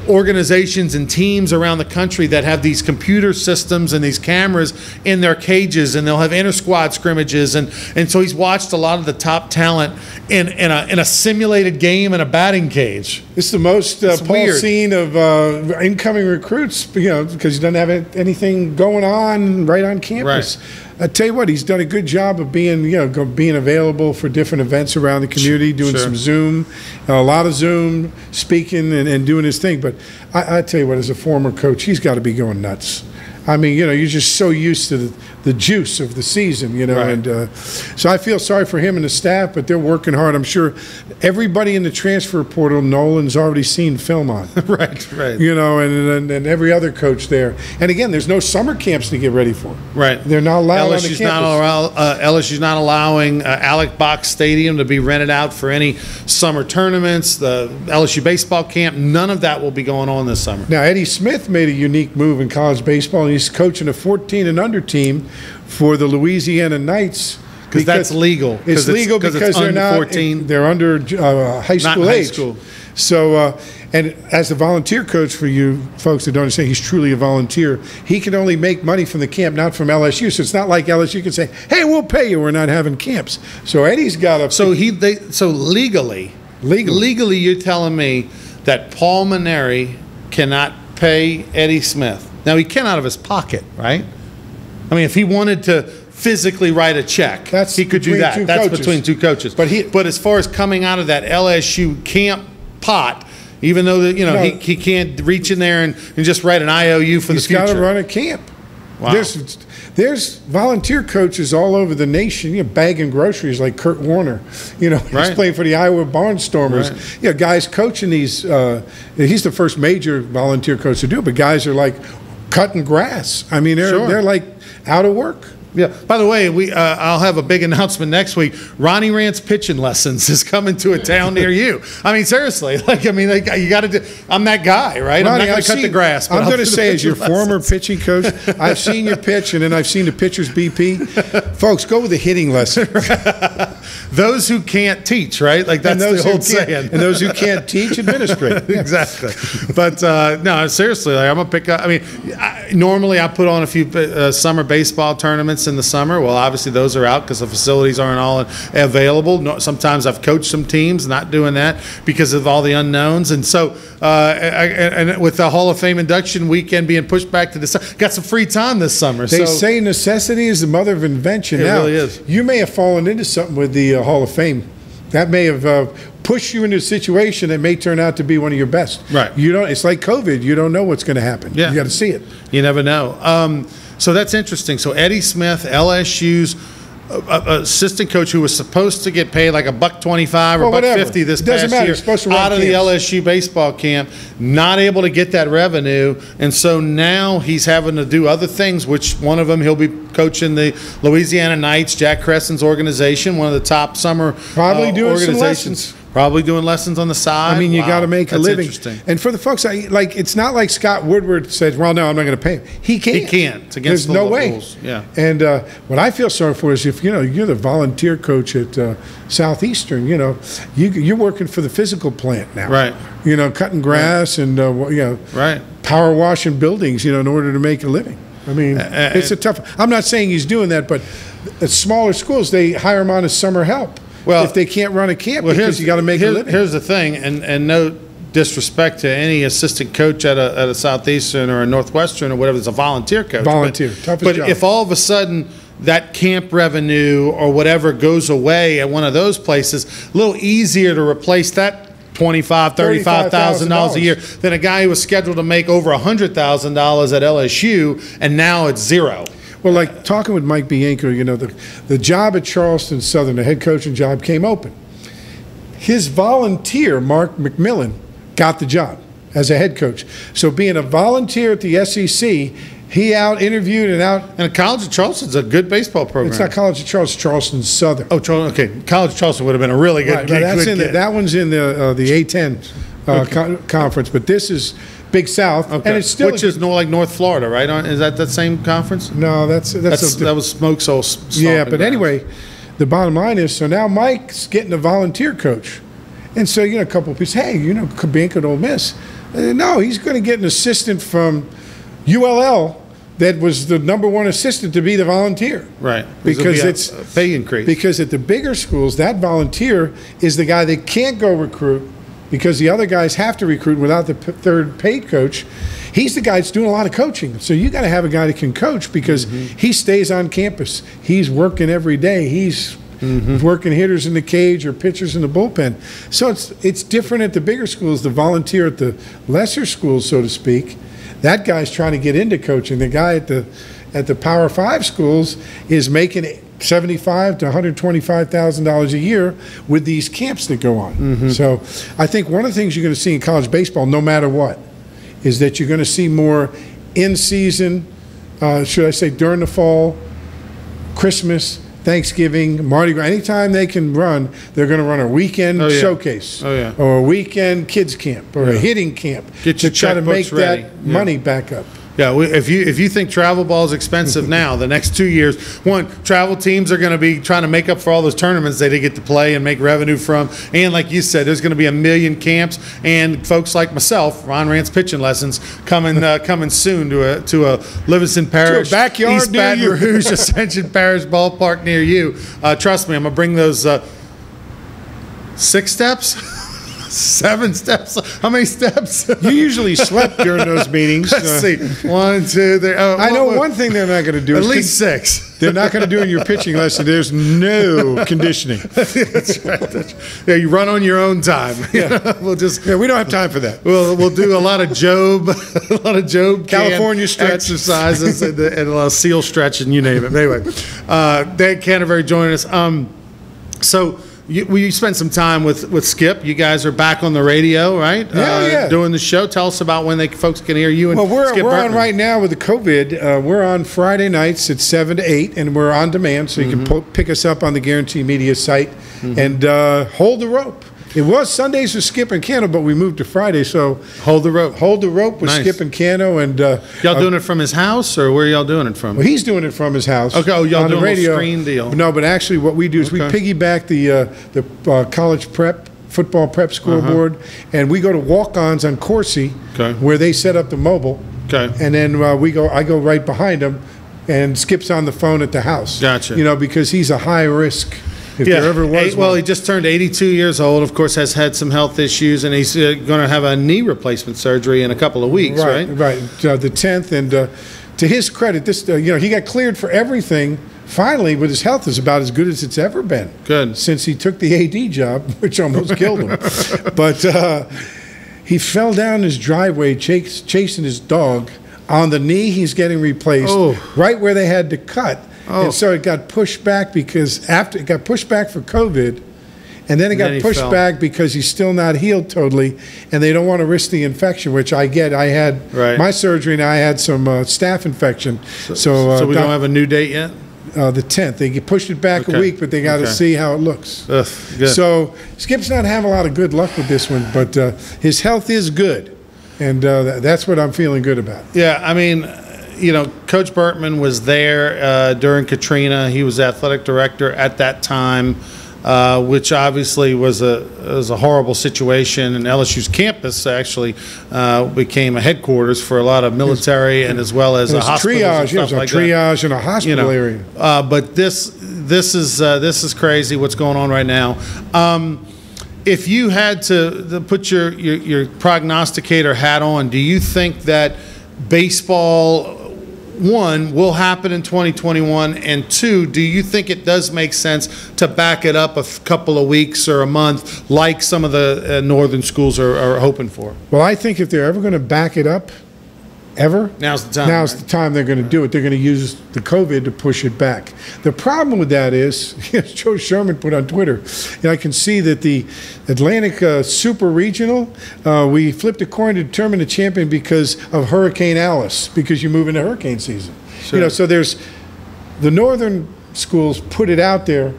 organizations and teams around the country that have these computer systems and these cameras in their cages, and they'll have inter-squad scrimmages, and so he's watched a lot of the top talent in a simulated game in a batting cage. It's the most Paul seen of incoming recruits, because he doesn't have anything going on right on campus. Right. I tell you what, he's done a good job of being available for different events around the community, doing some Zoom, a lot of Zoom, speaking and doing his thing. But I tell you what, as a former coach, he's got to be going nuts. I mean, you're just so used to the juice of the season, right. And so I feel sorry for him and the staff, but they're working hard. I'm sure everybody in the transfer portal, Nolan's already seen film on. Right. And every other coach there. And again, there's no summer camps to get ready for. Right. They're not allowed on the campus. LSU's not allowing Alec Box Stadium to be rented out for any summer tournaments. The LSU baseball camp, none of that will be going on this summer. Now, Eddie Smith made a unique move in college baseball. He's coaching a 14 and under team for the Louisiana Knights. Because that's legal. It's legal because they're not 14. They're under high school age. School. So, and as a volunteer coach, for you folks that don't understand, he's truly a volunteer. He can only make money from the camp, not from LSU. So it's not like LSU can say, "Hey, we'll pay you. We're not having camps." So Eddie's got a. So legally, you're telling me that Paul Mainieri cannot pay Eddie Smith. Now, he can out of his pocket, right? I mean, if he wanted to physically write a check, he could do that. That's between two coaches. But as far as coming out of that LSU camp pot, even though he can't reach in there and just write an IOU for the future. He's got to run a camp. Wow. There's volunteer coaches all over the nation, bagging groceries like Kurt Warner. He's playing for the Iowa Barnstormers. Right. Guys coaching these. He's the first major volunteer coach to do it, but guys are like cutting grass. I mean, they're like out of work. Yeah. By the way, I'll have a big announcement next week. Ronnie Rance pitching lessons is coming to a town near you. I mean, seriously. You got to do. I'm that guy, right? Ronnie, I'm not going to cut the grass. I'm going to say, as your former pitching coach, I've seen your pitch, and then I've seen the pitcher's BP. Folks, go with the hitting lesson. Those who can't teach, right? That's the old saying. And those who can't teach, administrate. Exactly. But no, seriously, I'm going to pick up. I mean, normally I put on a few summer baseball tournaments in the summer. Well, obviously those are out because the facilities aren't all available. Sometimes I've coached some teams not doing that because of all the unknowns. And so and with the Hall of Fame induction weekend being pushed back to December, got some free time this summer. They say necessity is the mother of invention. It now, really is. You may have fallen into something with the Hall of Fame. That may have pushed you into a situation that may turn out to be one of your best. Right. It's like COVID. You don't know what's going to happen. Yeah. You got to see it. You never know. So that's interesting. So Eddie Smith, LSU's assistant coach who was supposed to get paid like $1.25 or $1.50 this Doesn't past matter. year He's supposed to run out of the camps. LSU baseball camp, not able to get that revenue, and so now he's having to do other things, which one of them he'll be coaching the Louisiana Knights, Jack Crescen's organization, one of the top summer Probably doing some organizations. lessons. Probably doing lessons on the side. I mean, you Wow, got to make a that's living. Interesting. And for the folks, it's not like Scott Woodward said, "Well, no, I'm not going to pay him." He can't. He can't. It's against There's the no way. rules. Yeah. And what I feel sorry for is if you're the volunteer coach at Southeastern, you're working for the physical plant now, Right. Cutting grass and Right. power washing buildings, in order to make a living. I mean, it's a tough. I'm not saying he's doing that, but at smaller schools, they hire him on as summer help. Well, if they can't run a camp, Well, because you got to make a living. Here's the thing, and no disrespect to any assistant coach at a Southeastern or a Northwestern or whatever, it's a volunteer coach. Volunteer, toughest But job. if all of a sudden that camp revenue or whatever goes away at one of those places, a little easier to replace that $25,000, $35,000 a year than a guy who was scheduled to make over $100,000 at LSU, and now it's zero. Well, like talking with Mike Bianco, the job at Charleston Southern, the head coaching job, came open. His volunteer, Mark McMillan, got the job as a head coach. So being a volunteer at the SEC, he out-interviewed and out. And College of Charleston's a good baseball program. It's not College of Charleston, Charleston Southern. Oh, okay. College of Charleston would have been a really good Right, gig. that's good get. that one's in the A10 conference, but this is Big South, Okay. and it's still Which is like North Florida, right? Is that the same conference? no, that That was Smoke's old yeah. But anyway, the bottom line is, so now Mike's getting a volunteer coach, and so a couple of people say, hey, Bianco at Ole Miss. No, he's going to get an assistant from ULL that was the #1 assistant to be the volunteer. Right. Because There'll be it's a pay increase. Because at the bigger schools, that volunteer is the guy that can't go recruit because the other guys have to recruit without the third paid coach. He's the guy that's doing a lot of coaching. So you got to have a guy that can coach because he stays on campus. He's working every day. He's working hitters in the cage or pitchers in the bullpen. So it's different at the bigger schools. The volunteer at the lesser schools, so to speak, that guy's trying to get into coaching. The guy at the Power 5 schools is making $75,000 to $125,000 a year with these camps that go on. So I think one of the things you're going to see in college baseball, no matter what, is that you're going to see more in-season, should I say during the fall, Christmas, Thanksgiving, Mardi Gras. Anytime they can run, they're going to run a weekend showcase or a weekend kids camp or a hitting camp Get to your try to make checkbooks ready. that money back up. Yeah, if you think travel ball is expensive now, the next 2 years, one, travel teams are going to be trying to make up for all those tournaments they get to play and make revenue from. And like you said, there's going to be 1 million camps and folks like myself, Ron Rance pitching lessons, coming soon to a Livingston Parish, To a backyard East near Baton you. Rouge Ascension Parish ballpark near you. Trust me, I'm gonna bring those 6 steps. 7 steps. How many steps? You usually slept during those meetings. Let's see. 1, 2, 3. I know one thing they're not going to do. At is least 6. They're not going to do in your pitching lesson. There's no conditioning. That's right. Yeah, you run on your own time. Yeah. We'll just. Yeah, we don't have time for that. We'll do a lot of Job, California stretch exercises, and a lot of seal stretching, you name it. Anyway, Dan Canterbury joining us. So. We spent some time with Skip. You guys are back on the radio, right? Yeah. Doing the show. Tell us about when folks can hear you. And Well, we're Skip on Bertman. right now with the COVID. We're on Friday nights at 7 to 8, and we're on demand, so you can pick us up on the Guarantee Media site and hold the rope. It was Sundays with Skip and Cano, but we moved to Friday, so Hold the rope. hold the rope with Nice. Skip and Cano. And Y'all doing it from his house, or where y'all doing it from? well, he's doing it from his house. Okay, oh, y'all on the doing a little radio. screen deal. No, but actually what we do is we Okay. piggyback the college prep, football prep scoreboard, and we go to walk-ons on Corsi, Okay. where they set up the mobile. Okay. And then I go right behind him, and Skip's on the phone at the house. Gotcha. Because he's a high risk. If there ever was Well, one. he just turned 82 years old. Of course, has had some health issues, and he's going to have a knee replacement surgery in a couple of weeks, right? Right. The 10th, and to his credit, this he got cleared for everything. Finally, with his health, is about as good as it's ever been. Good. Since he took the AD job, which almost killed him. But he fell down his driveway chasing his dog. On the knee, he's getting replaced. Oh. Right where they had to cut. And so it got pushed back because after it got pushed back for COVID, and then it got pushed back because he's still not healed totally, and they don't want to risk the infection, which I get. I had my surgery, and I had some staph infection. So we don't have a new date yet? The 10th. They pushed it back a week, but they got to see how it looks. So Skip's not having a lot of good luck with this one, but his health is good, and that's what I'm feeling good about. Yeah, I mean, you know, Coach Bertman was there during Katrina. He was athletic director at that time, which obviously was a horrible situation. And LSU's campus actually became a headquarters for a lot of military and as well as a hospital. Triage, and stuff triage in a hospital area. But this is crazy what's going on right now. If you had to put your prognosticator hat on, do you think that baseball, one, will happen in 2021, and two, do you think it does make sense to back it up a couple of weeks or a month like some of the northern schools are hoping for? Well, I think if they're ever going to back it up, now's the time they're going to do it. They're going to use the COVID to push it back. The problem with that is, as Joe Sherman put on Twitter, I can see that the Atlantic Super Regional, we flipped a coin to determine the champion because of Hurricane Alice, because you move into hurricane season. Sure. So there's the northern schools put it out there.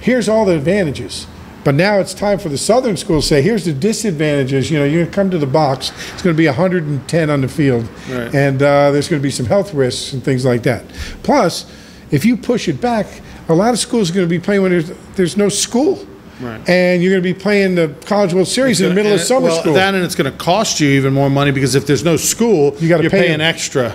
Here's all the advantages. But now it's time for the southern schools to say, here's the disadvantages. You're going to come to the box. It's going to be 110 on the field. Right. And there's going to be some health risks and things like that. Plus, if you push it back, a lot of schools are going to be playing when there's no school. Right. And you're going to be playing the College World Series in the middle of summer school. And it's going to cost you even more money because if there's no school, you're paying extra,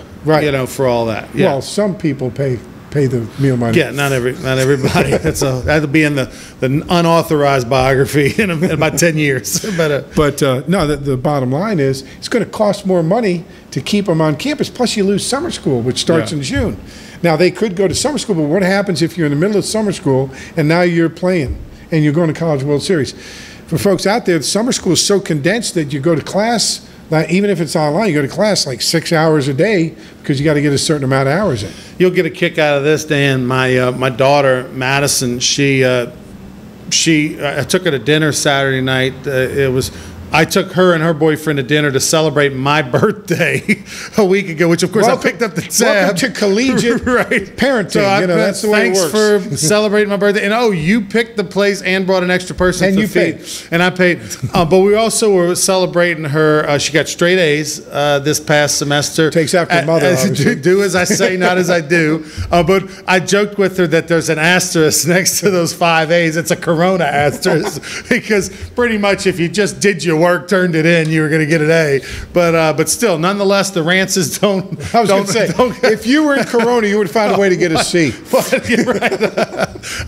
for all that. Yeah. Well, some people pay the meal money. Yeah, not everybody. That'll be in the unauthorized biography in about 10 years. But no, the bottom line is it's going to cost more money to keep them on campus. Plus, you lose summer school, which starts in June. Now, they could go to summer school, but what happens if you're in the middle of summer school and now you're playing and you're going to College World Series? For folks out there, the summer school is so condensed that you go to class, even if it's online, you go to class like 6 hours a day because you got to get a certain amount of hours in. You'll get a kick out of this, Dan. My daughter Madison, I took her to dinner Saturday night. I took her and her boyfriend to dinner to celebrate my birthday a week ago, which of course I picked up the tab. Welcome to collegiate parenting. So that's the way it works. Thanks for celebrating my birthday. And you picked the place and brought an extra person and to you feed. Paid. And I paid. But we also were celebrating her. She got straight A's this past semester. Takes after mother. Do as I say, not as I do. But I joked with her that there's an asterisk next to those 5 A's. It's a Corona asterisk because pretty much if you just did your work, turned it in, you were going to get an A. But still, nonetheless, the Rances don't. I was going to say, if you were in Corona, you would find a way to get a C.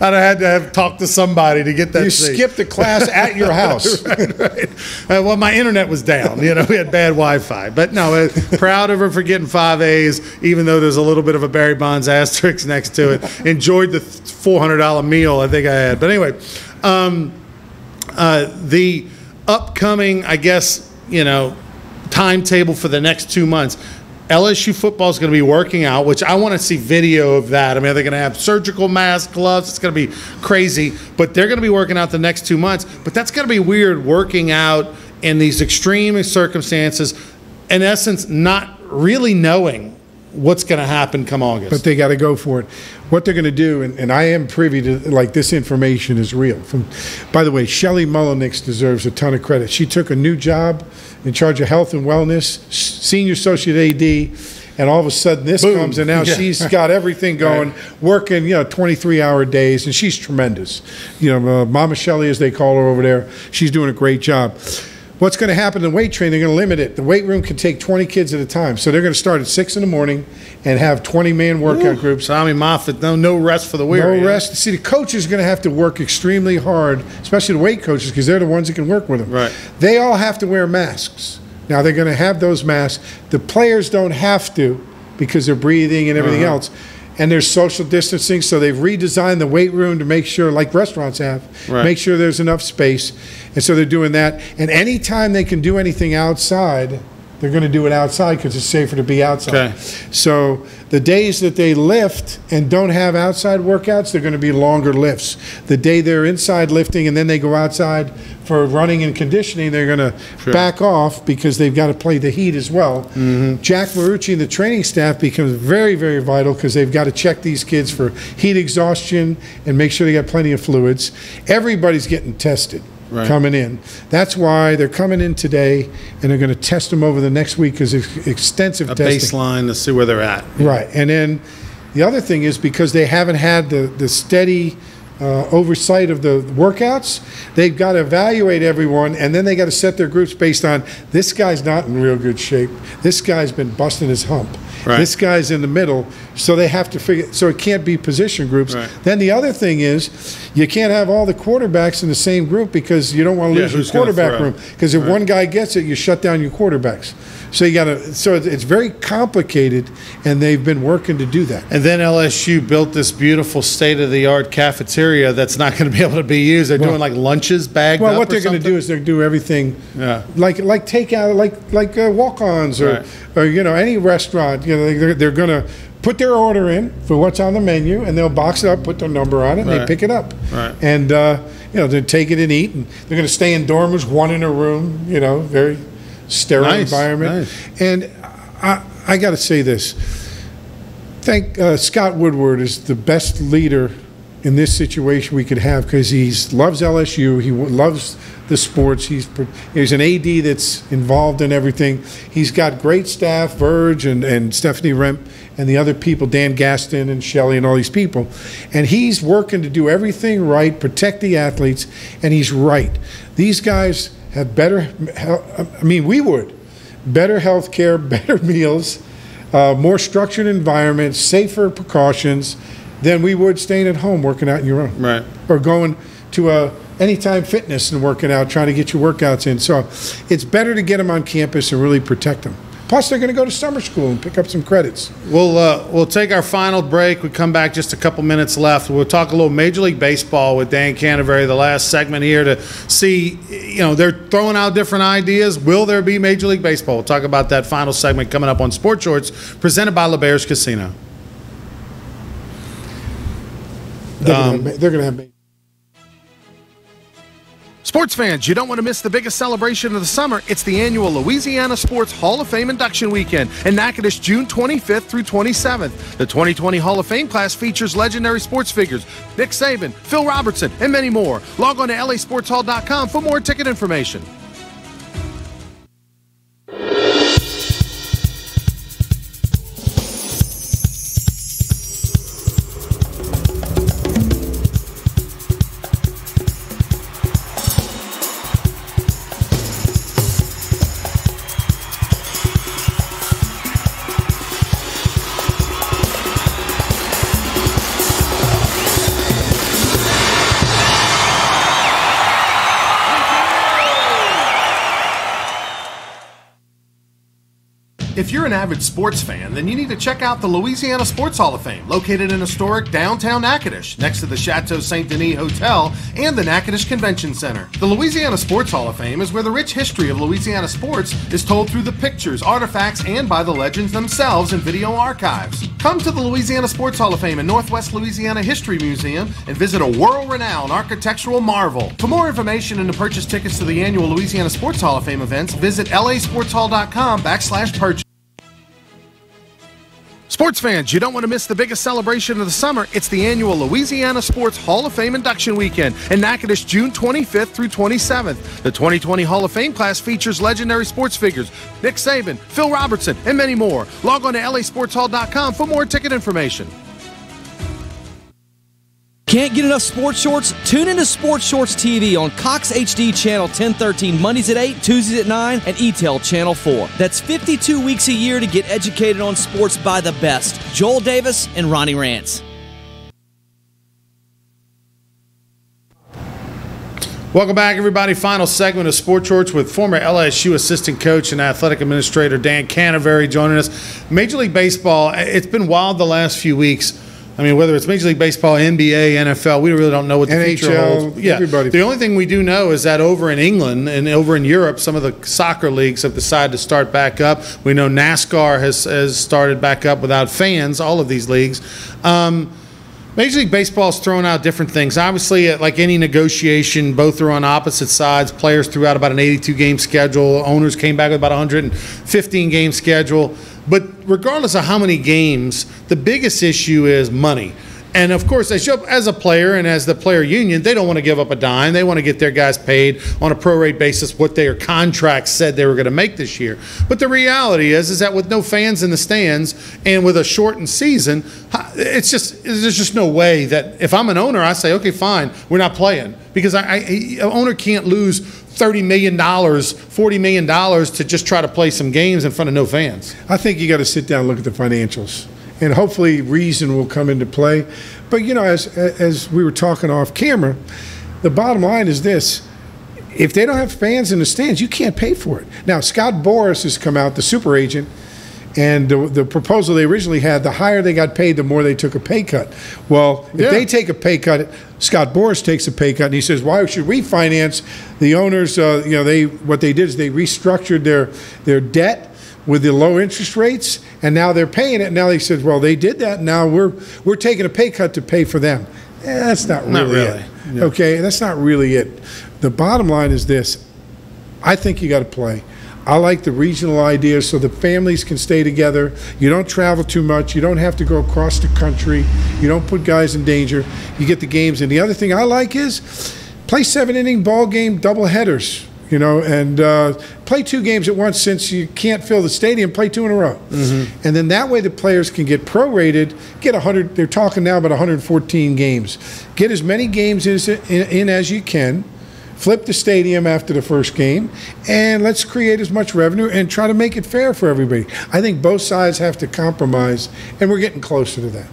I'd have had to have talked to somebody to get that C. You skipped the class at your house. right. Well, my internet was down. We had bad Wi-Fi. But no, proud of her for getting 5 A's, even though there's a little bit of a Barry Bonds asterisk next to it. Enjoyed the $400 meal I think I had. But anyway, the upcoming, I guess, timetable for the next 2 months. LSU football is going to be working out, which I want to see video of that. I mean, they're going to have surgical masks, gloves. It's going to be crazy. But they're going to be working out the next 2 months. But that's going to be weird working out in these extreme circumstances, in essence, not really knowing what's going to happen come August. But they got to go for it. What they're going to do, and I am privy to, this information is real. By the way, Shelley Mullenix deserves a ton of credit. She took a new job in charge of health and wellness, senior associate AD, and all of a sudden this comes, and now she's got everything going, working, 23-hour days, and she's tremendous. Mama Shelley, as they call her over there, she's doing a great job. What's going to happen in weight training, they're going to limit it. The weight room can take 20 kids at a time. So they're going to start at 6 in the morning and have 20-man workout groups. Tommy Moffitt, no rest for the weary. No rest. See, the coaches are going to have to work extremely hard, especially the weight coaches, because they're the ones that can work with them. Right. They all have to wear masks. Now, they're going to have those masks. The players don't have to because they're breathing and everything else. And there's social distancing, so they've redesigned the weight room to make sure, like restaurants have, make sure there's enough space. And so they're doing that. And anytime they can do anything outside, they're going to do it outside because it's safer to be outside. Okay. So the days that they lift and don't have outside workouts, they're going to be longer lifts. The day they're inside lifting and then they go outside for running and conditioning, they're going to back off because they've got to play the heat as well. Jack Marucci and the training staff becomes very, very vital because they've got to check these kids for heat exhaustion and make sure they got plenty of fluids. Everybody's getting tested. Coming in. That's why they're coming in today, and they're going to test them over the next week because it's extensive testing. Baseline to see where they're at. Right. And then the other thing is because they haven't had the steady oversight of the workouts, they've got to evaluate everyone, and then they got to set their groups based on this guy's not in real good shape. This guy's been busting his hump. This guy's in the middle, so they have to figure. So it can't be position groups. Then the other thing is, you can't have all the quarterbacks in the same group because you don't want to lose your quarterback room. Because if one guy gets it, you shut down your quarterbacks. So you got to. So it's very complicated, and they've been working to do that. And then LSU built this beautiful state-of-the-art cafeteria that's not going to be able to be used. They're doing like lunches bagged up. Well, what they're going to do is they're going to do everything like takeout, like walk-ons or any restaurant. They're going to put their order in for what's on the menu, and they'll box it up, put their number on it, and they pick it up. And they take it and eat, and they're going to stay in dormers, one in a room. Very sterile environment. And I got to say this: Scott Woodward is the best leader in this situation we could have because he loves LSU. He loves the sports. He's an AD that's involved in everything. He's got great staff, Verge and Stephanie Remp and the other people, Dan Gaston and Shelley and all these people. And he's working to do everything right, protect the athletes, and he's right. These guys have better, we would, better health care, better meals, more structured environments, safer precautions than we would staying at home working out on your own. Or going to Anytime Fitness and working out, trying to get your workouts in. So it's better to get them on campus and really protect them. Plus, they're going to go to summer school and pick up some credits. We'll take our final break. We come back, just a couple minutes left. We'll talk a little Major League Baseball with Dan Canterbury, the last segment here, to see, they're throwing out different ideas. Will there be Major League Baseball? We'll talk about that final segment coming up on Sports Shorts, presented by LeBears Casino. They're going to have Sports fans, you don't want to miss the biggest celebration of the summer. It's the annual Louisiana Sports Hall of Fame Induction Weekend in Natchitoches, June 25th through 27th. The 2020 Hall of Fame class features legendary sports figures Nick Saban, Phil Robertson, and many more. Log on to lasportshall.com for more ticket information. If you're an avid sports fan, then you need to check out the Louisiana Sports Hall of Fame, located in historic downtown Natchitoches, next to the Chateau Saint Denis Hotel and the Natchitoches Convention Center. The Louisiana Sports Hall of Fame is where the rich history of Louisiana sports is told through the pictures, artifacts, and by the legends themselves in video archives. Come to the Louisiana Sports Hall of Fame and Northwest Louisiana History Museum and visit a world-renowned architectural marvel. For more information and to purchase tickets to the annual Louisiana Sports Hall of Fame events, visit lasportshall.com/purchase. Sports fans, you don't want to miss the biggest celebration of the summer. It's the annual Louisiana Sports Hall of Fame Induction Weekend in Natchitoches, June 25th through 27th. The 2020 Hall of Fame class features legendary sports figures Nick Saban, Phil Robertson, and many more. Log on to lasportshall.com for more ticket information. Can't get enough Sports Shorts? Tune into Sports Shorts TV on Cox HD Channel 1013 Mondays at 8, Tuesdays at 9, and ETEL Channel 4. That's 52 weeks a year to get educated on sports by the best. Joel Davis and Ronnie Rance. Welcome back, everybody. Final segment of Sports Shorts with former LSU assistant coach and athletic administrator Dan Canterbury joining us. Major League Baseball, it's been wild the last few weeks. I mean, whether it's Major League Baseball, NBA, NFL, we really don't know what the future holds. NHL, everybody. The only thing we do know is that over in England and over in Europe, some of the soccer leagues have decided to start back up. We know NASCAR has started back up without fans, all of these leagues. Major League Baseball's thrown out different things. Obviously, like any negotiation, both are on opposite sides. Players threw out about an 82-game schedule. Owners came back with about a 115-game schedule. But regardless of how many games, the biggest issue is money. And, of course, as a player and as the player union, they don't want to give up a dime. They want to get their guys paid on a prorate basis what their contracts said they were going to make this year. But the reality is that with no fans in the stands and with a shortened season, there's just no way that if I'm an owner, I say, okay, fine, we're not playing. Because an owner can't lose $30 million, $40 million to just try to play some games in front of no fans. I think you got to sit down and look at the financials. And hopefully reason will come into play. But, you know, as we were talking off camera, the bottom line is this. If they don't have fans in the stands, you can't pay for it. Now, Scott Boras has come out, the super agent, and the proposal they originally had, the higher they got paid, the more they took a pay cut. Well, if they take a pay cut, Scott Boras takes a pay cut, and he says, why should we finance the owners? What they did is they restructured their debt with the low interest rates, and now they're paying it. Now they said, well, they did that. Now we're taking a pay cut to pay for them. That's not really it. Yeah. Okay, that's not really it. The bottom line is this. I think you got to play. I like the regional idea so the families can stay together. You don't travel too much. You don't have to go across the country. You don't put guys in danger. You get the games. And the other thing I like is play 7-inning ball game double headers. You know, and play 2 games at once since you can't fill the stadium, play 2 in a row. Mm-hmm. And then that way the players can get prorated, get 100, they're talking now about 114 games. Get as many games in as you can, flip the stadium after the first game, and let's create as much revenue and try to make it fair for everybody. I think both sides have to compromise, and we're getting closer to that.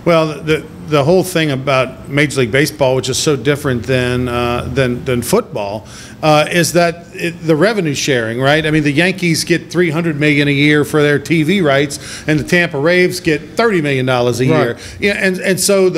Well, the whole thing about Major League Baseball, which is so different than football, is that the revenue sharing, right? I mean, the Yankees get $300 million a year for their TV rights, and the Tampa Rays get $30 million a year. Yeah, and so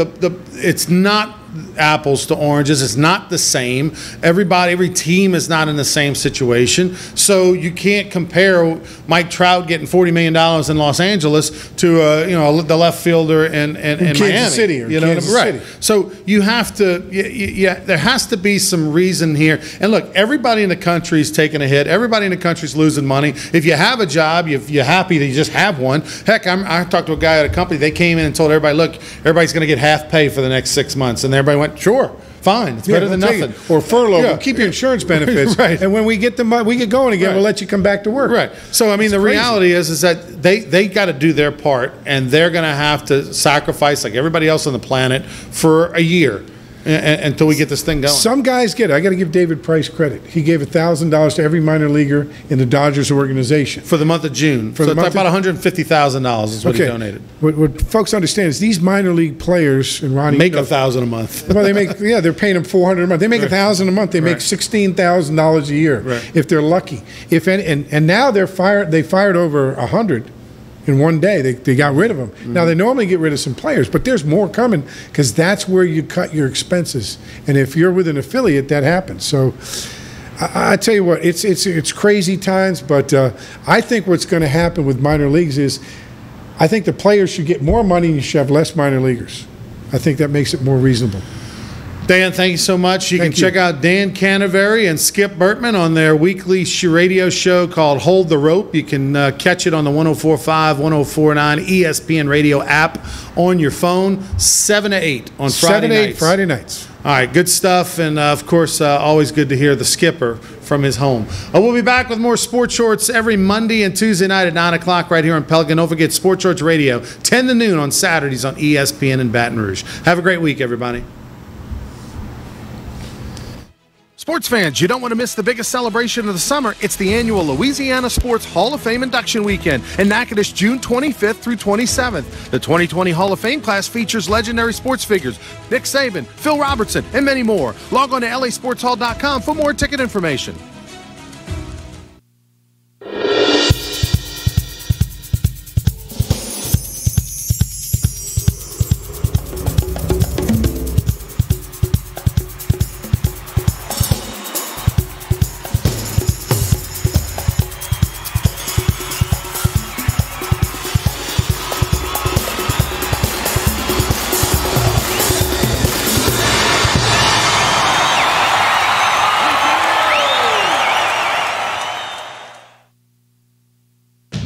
it's not apples to oranges. It's not the same. Every team is not in the same situation. So you can't compare Mike Trout getting $40 million in Los Angeles to the left fielder in Kansas Miami. City or Kansas City. So you have to, there has to be some reason here. And look, everybody in the country is taking a hit. Everybody in the country is losing money. If you have a job, you're happy that you just have one. Heck, I talked to a guy at a company. They came in and told everybody, look, everybody's going to get half pay for the next 6 months. And everybody went, sure, fine. It's better than nothing. Or furlough. We'll keep your insurance benefits. Right. And when we get we get going again, we'll let you come back to work. Right. So, I mean, the reality is that they got to do their part, and they're going to have to sacrifice, like everybody else on the planet, for a year until we get this thing going. Some guys get it. I got to give David Price credit. He gave $1,000 to every minor leaguer in the Dodgers organization for the month of June. So it's about $150,000 is what he donated. What folks understand is these minor league players and Ronnie make $1,000 a month. Well, they make they're paying them $400 a month. They make $1,000 a month. They make $16,000 a year if they're lucky. If any, and now they're fired. They fired over 100. In one day, they got rid of them. Mm-hmm. Now, they normally get rid of some players, but there's more coming because that's where you cut your expenses. And if you're with an affiliate, that happens. So I tell you what, it's crazy times, but I think what's going to happen with minor leagues is I think the players should get more money and you should have less minor leaguers. I think that makes it more reasonable. Dan, thank you so much. You can check out Dan Canaveri and Skip Bertman on their weekly radio show called Hold the Rope. You can catch it on the 104.5, 104.9 ESPN radio app on your phone, 7 to 8 on Friday nights. 7 to 8 Friday nights. All right, good stuff. And, of course, always good to hear the skipper from his home. We'll be back with more Sports Shorts every Monday and Tuesday night at 9 o'clock right here on Pelican. Don't forget Sports Shorts Radio, 10 to noon on Saturdays on ESPN in Baton Rouge. Have a great week, everybody. Sports fans, you don't want to miss the biggest celebration of the summer. It's the annual Louisiana Sports Hall of Fame Induction Weekend in Natchitoches, June 25th through 27th. The 2020 Hall of Fame class features legendary sports figures Nick Saban, Phil Robertson, and many more. Log on to lasportshall.com for more ticket information.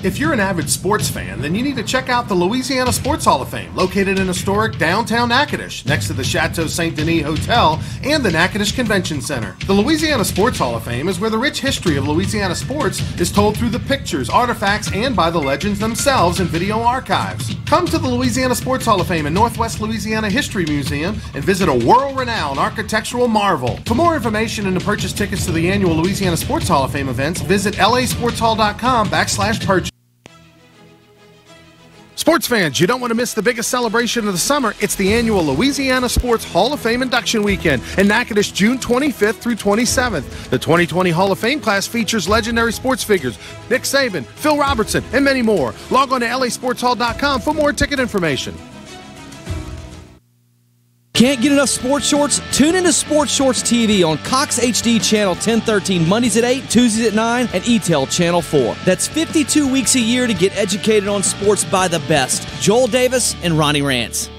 If you're an avid sports fan, then you need to check out the Louisiana Sports Hall of Fame, located in historic downtown Natchitoches, next to the Chateau St. Denis Hotel and the Natchitoches Convention Center. The Louisiana Sports Hall of Fame is where the rich history of Louisiana sports is told through the pictures, artifacts, and by the legends themselves in video archives. Come to the Louisiana Sports Hall of Fame and Northwest Louisiana History Museum and visit a world-renowned architectural marvel. For more information and to purchase tickets to the annual Louisiana Sports Hall of Fame events, visit lasportshall.com/purchase. Sports fans, you don't want to miss the biggest celebration of the summer. It's the annual Louisiana Sports Hall of Fame Induction Weekend in Natchitoches, June 25th through 27th. The 2020 Hall of Fame class features legendary sports figures Nick Saban, Phil Robertson, and many more. Log on to lasportshall.com for more ticket information. Can't get enough sports shorts? Tune into Sports Shorts TV on Cox HD Channel 1013 Mondays at 8, Tuesdays at 9, and ETEL Channel 4. That's 52 weeks a year to get educated on sports by the best. Joel Davis and Ronnie Rance.